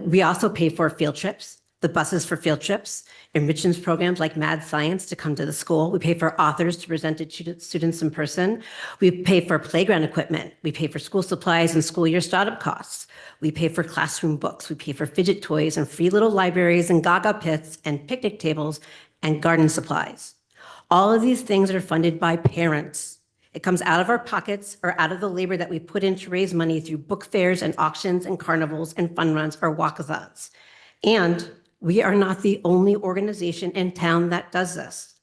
we also pay for field trips, the buses for field trips, enrichment programs like Mad Science to come to the school. We pay for authors to present to students in person. We pay for playground equipment. We pay for school supplies and school year startup costs. We pay for classroom books. We pay for fidget toys and free little libraries and gaga pits and picnic tables and garden supplies. All of these things are funded by parents. It comes out of our pockets or out of the labor that we put in to raise money through book fairs and auctions and carnivals and fun runs or walkathons. And we are not the only organization in town that does this.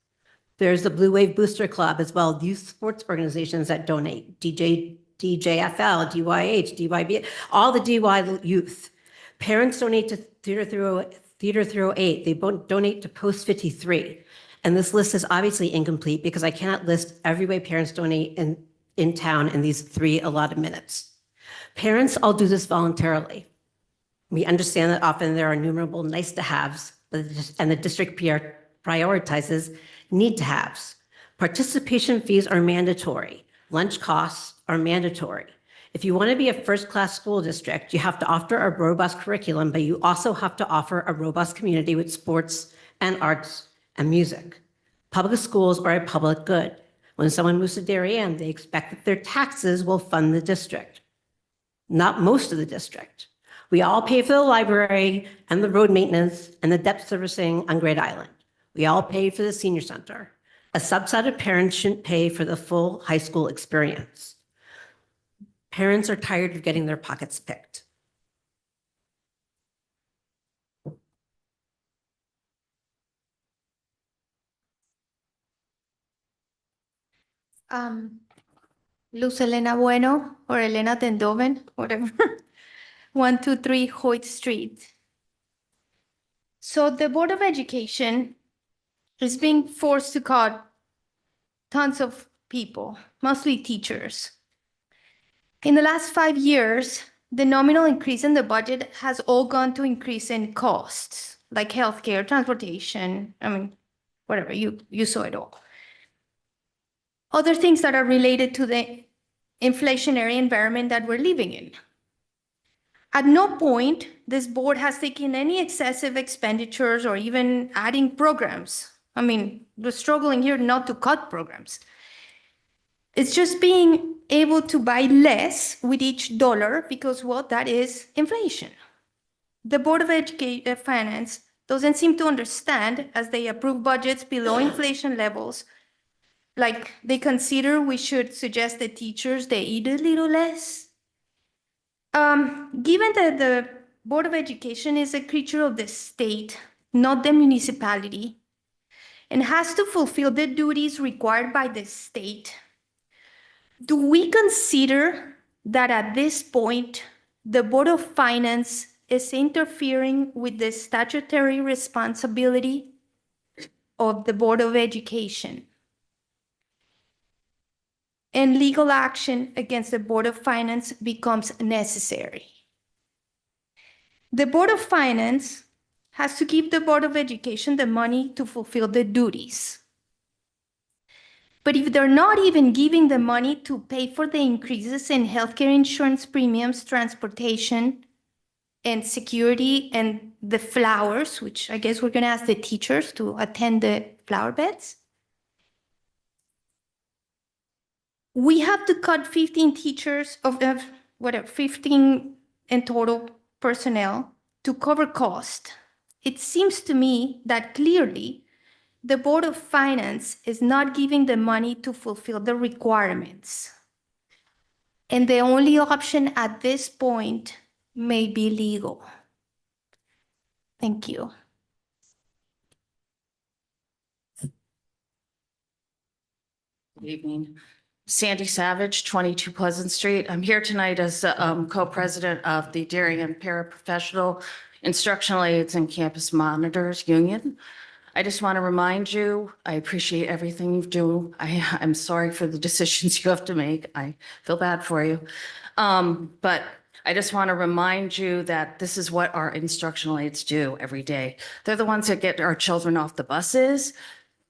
There's the Blue Wave Booster Club as well, youth sports organizations that donate, DJFL, DYH, DYB, all the DY youth. Parents donate to Theater 308. They donate to Post 53. And this list is obviously incomplete because I cannot list every way parents donate in town in these 3 allotted minutes. Parents all do this voluntarily. We understand that often there are innumerable nice to haves, and the district prioritizes need to haves. Participation fees are mandatory. Lunch costs are mandatory. If you want to be a first-class school district, you have to offer a robust curriculum, but you also have to offer a robust community with sports and arts and music. Public schools are a public good. When someone moves to Darien, they expect that their taxes will fund the district, not most of the district. We all pay for the library and the road maintenance and the debt servicing on Great Island. We all pay for the senior center. A subset of parents shouldn't pay for the full high school experience. Parents are tired of getting their pockets picked. Luz Elena Bueno or Elena Tendoven, whatever. 123 Hoyt Street. So the Board of Education is being forced to cut tons of people, mostly teachers. In the last 5 years, the nominal increase in the budget has all gone to increase in costs, like healthcare, transportation, whatever, you saw it all. Other things that are related to the inflationary environment that we're living in. At no point, this board has taken any excessive expenditures or even adding programs. We're struggling here not to cut programs. It's just being able to buy less with each dollar because, well, that is inflation. The Board of Finance doesn't seem to understand as they approve budgets below inflation levels. Like they consider we should suggest that teachers, they eat a little less. Given that the Board of Education is a creature of the state, not the municipality, and has to fulfill the duties required by the state, do we consider that at this point, the Board of Finance is interfering with the statutory responsibility of the Board of Education? And legal action against the Board of Finance becomes necessary. The Board of Finance has to give the Board of Education the money to fulfill the duties. But if they're not even giving the money to pay for the increases in healthcare insurance premiums, transportation, and security, and the flowers, which I guess we're going to ask the teachers to attend the flower beds, we have to cut 15 teachers of 15 in total personnel to cover cost. It seems to me that clearly the Board of Finance is not giving the money to fulfill the requirements. And the only option at this point may be legal. Thank you. Good evening. Sandy Savage, 22 Pleasant Street. I'm here tonight as co-president of the Darien Paraprofessional Instructional Aides and Campus Monitors Union. I just want to remind you, I appreciate everything you do. I'm sorry for the decisions you have to make. I feel bad for you. But I just want to remind you that this is what our instructional aides do every day. They're the ones that get our children off the buses,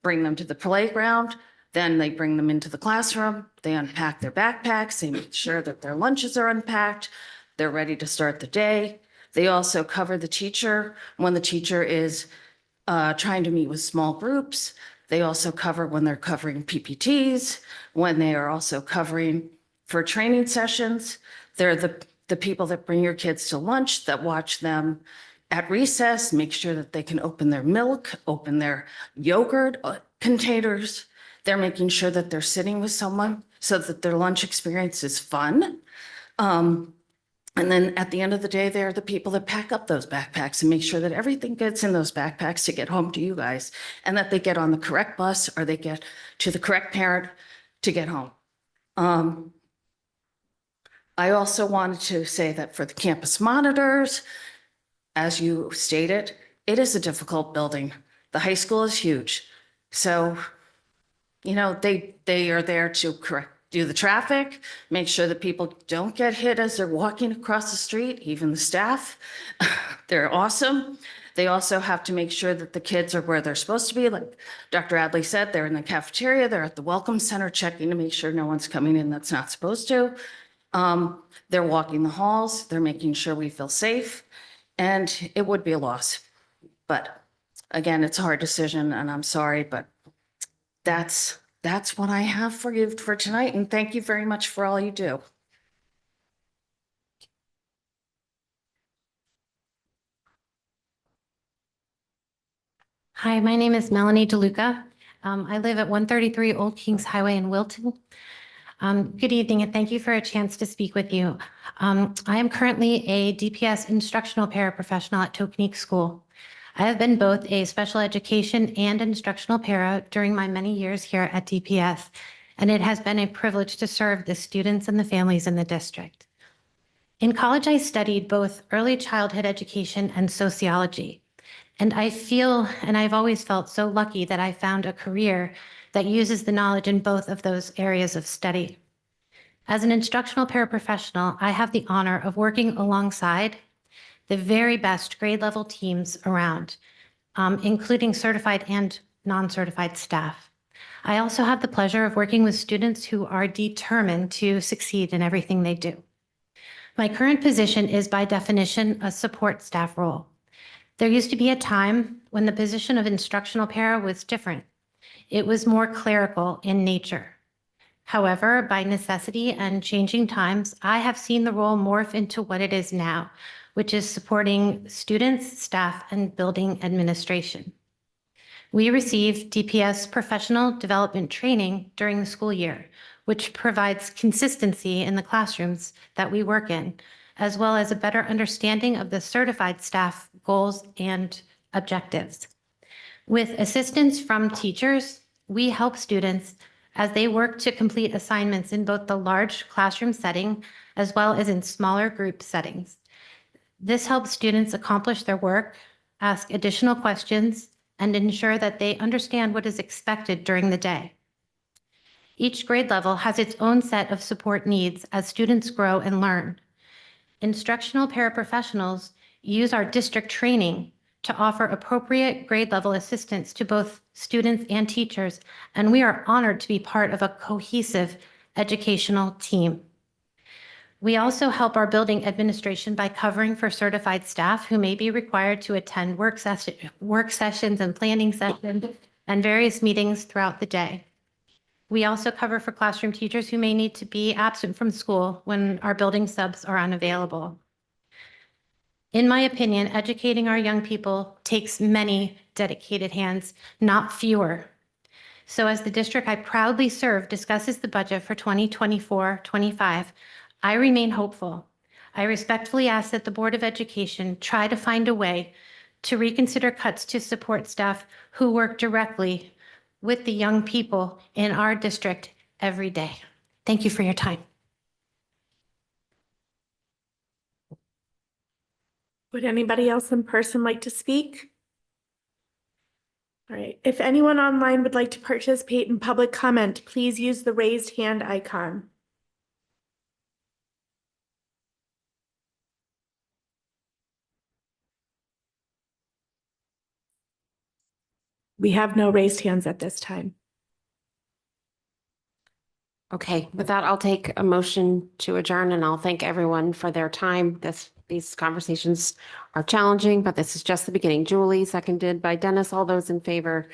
bring them to the playground, then they bring them into the classroom, they unpack their backpacks, they make sure that their lunches are unpacked, they're ready to start the day. They also cover the teacher when the teacher is trying to meet with small groups. They also cover when they're covering PPTs, when they are also covering for training sessions. They're the people that bring your kids to lunch, that watch them at recess, make sure that they can open their milk, open their yogurt containers. They're making sure that they're sitting with someone so that their lunch experience is fun. And then at the end of the day, they're the people that pack up those backpacks and make sure that everything gets in those backpacks to get home to you guys, and that they get on the correct bus or they get to the correct parent to get home. I also wanted to say that for the campus monitors, as you stated, it is a difficult building. The high school is huge. So, you know, they are there to do the traffic, make sure that people don't get hit as they're walking across the street, even the staff. They're awesome. They also have to make sure that the kids are where they're supposed to be. Like Dr. Adley said, they're in the cafeteria, they're at the welcome center checking to make sure no one's coming in that's not supposed to. They're walking the halls, they're making sure we feel safe, and it would be a loss. But again, it's a hard decision and I'm sorry, but that's what I have for you for tonight. And thank you very much for all you do. Hi, my name is Melanie DeLuca. I live at 133 Old Kings Highway in Wilton. Good evening, and thank you for a chance to speak with you. I am currently a DPS instructional paraprofessional at Tokenique School. I have been both a special education and instructional para during my many years here at DPS, and it has been a privilege to serve the students and the families in the district. In college, I studied both early childhood education and sociology. And I feel, and I've always felt so lucky that I found a career that uses the knowledge in both of those areas of study. As an instructional paraprofessional, I have the honor of working alongside the very best grade level teams around, including certified and non-certified staff. I also have the pleasure of working with students who are determined to succeed in everything they do. My current position is by definition a support staff role. There used to be a time when the position of instructional para was different. It was more clerical in nature. However, by necessity and changing times, I have seen the role morph into what it is now, which is supporting students, staff, and building administration. We receive DPS professional development training during the school year, which provides consistency in the classrooms that we work in, as well as a better understanding of the certified staff goals and objectives. With assistance from teachers, we help students as they work to complete assignments in both the large classroom setting as well as in smaller group settings. This helps students accomplish their work, ask additional questions, and ensure that they understand what is expected during the day. Each grade level has its own set of support needs as students grow and learn. Instructional paraprofessionals use our district training to offer appropriate grade level assistance to both students and teachers, and we are honored to be part of a cohesive educational team. We also help our building administration by covering for certified staff who may be required to attend work sessions and planning sessions and various meetings throughout the day. We also cover for classroom teachers who may need to be absent from school when our building subs are unavailable. In my opinion, educating our young people takes many dedicated hands, not fewer. So as the district I proudly serve discusses the budget for 2024-25, I remain hopeful. I respectfully ask that the Board of Education try to find a way to reconsider cuts to support staff who work directly with the young people in our district every day. Thank you for your time. Would anybody else in person like to speak? All right, if anyone online would like to participate in public comment, please use the raised hand icon. We have no raised hands at this time. Okay, with that, I'll take a motion to adjourn and I'll thank everyone for their time. These conversations are challenging, but this is just the beginning. Julie, seconded by Dennis. All those in favor,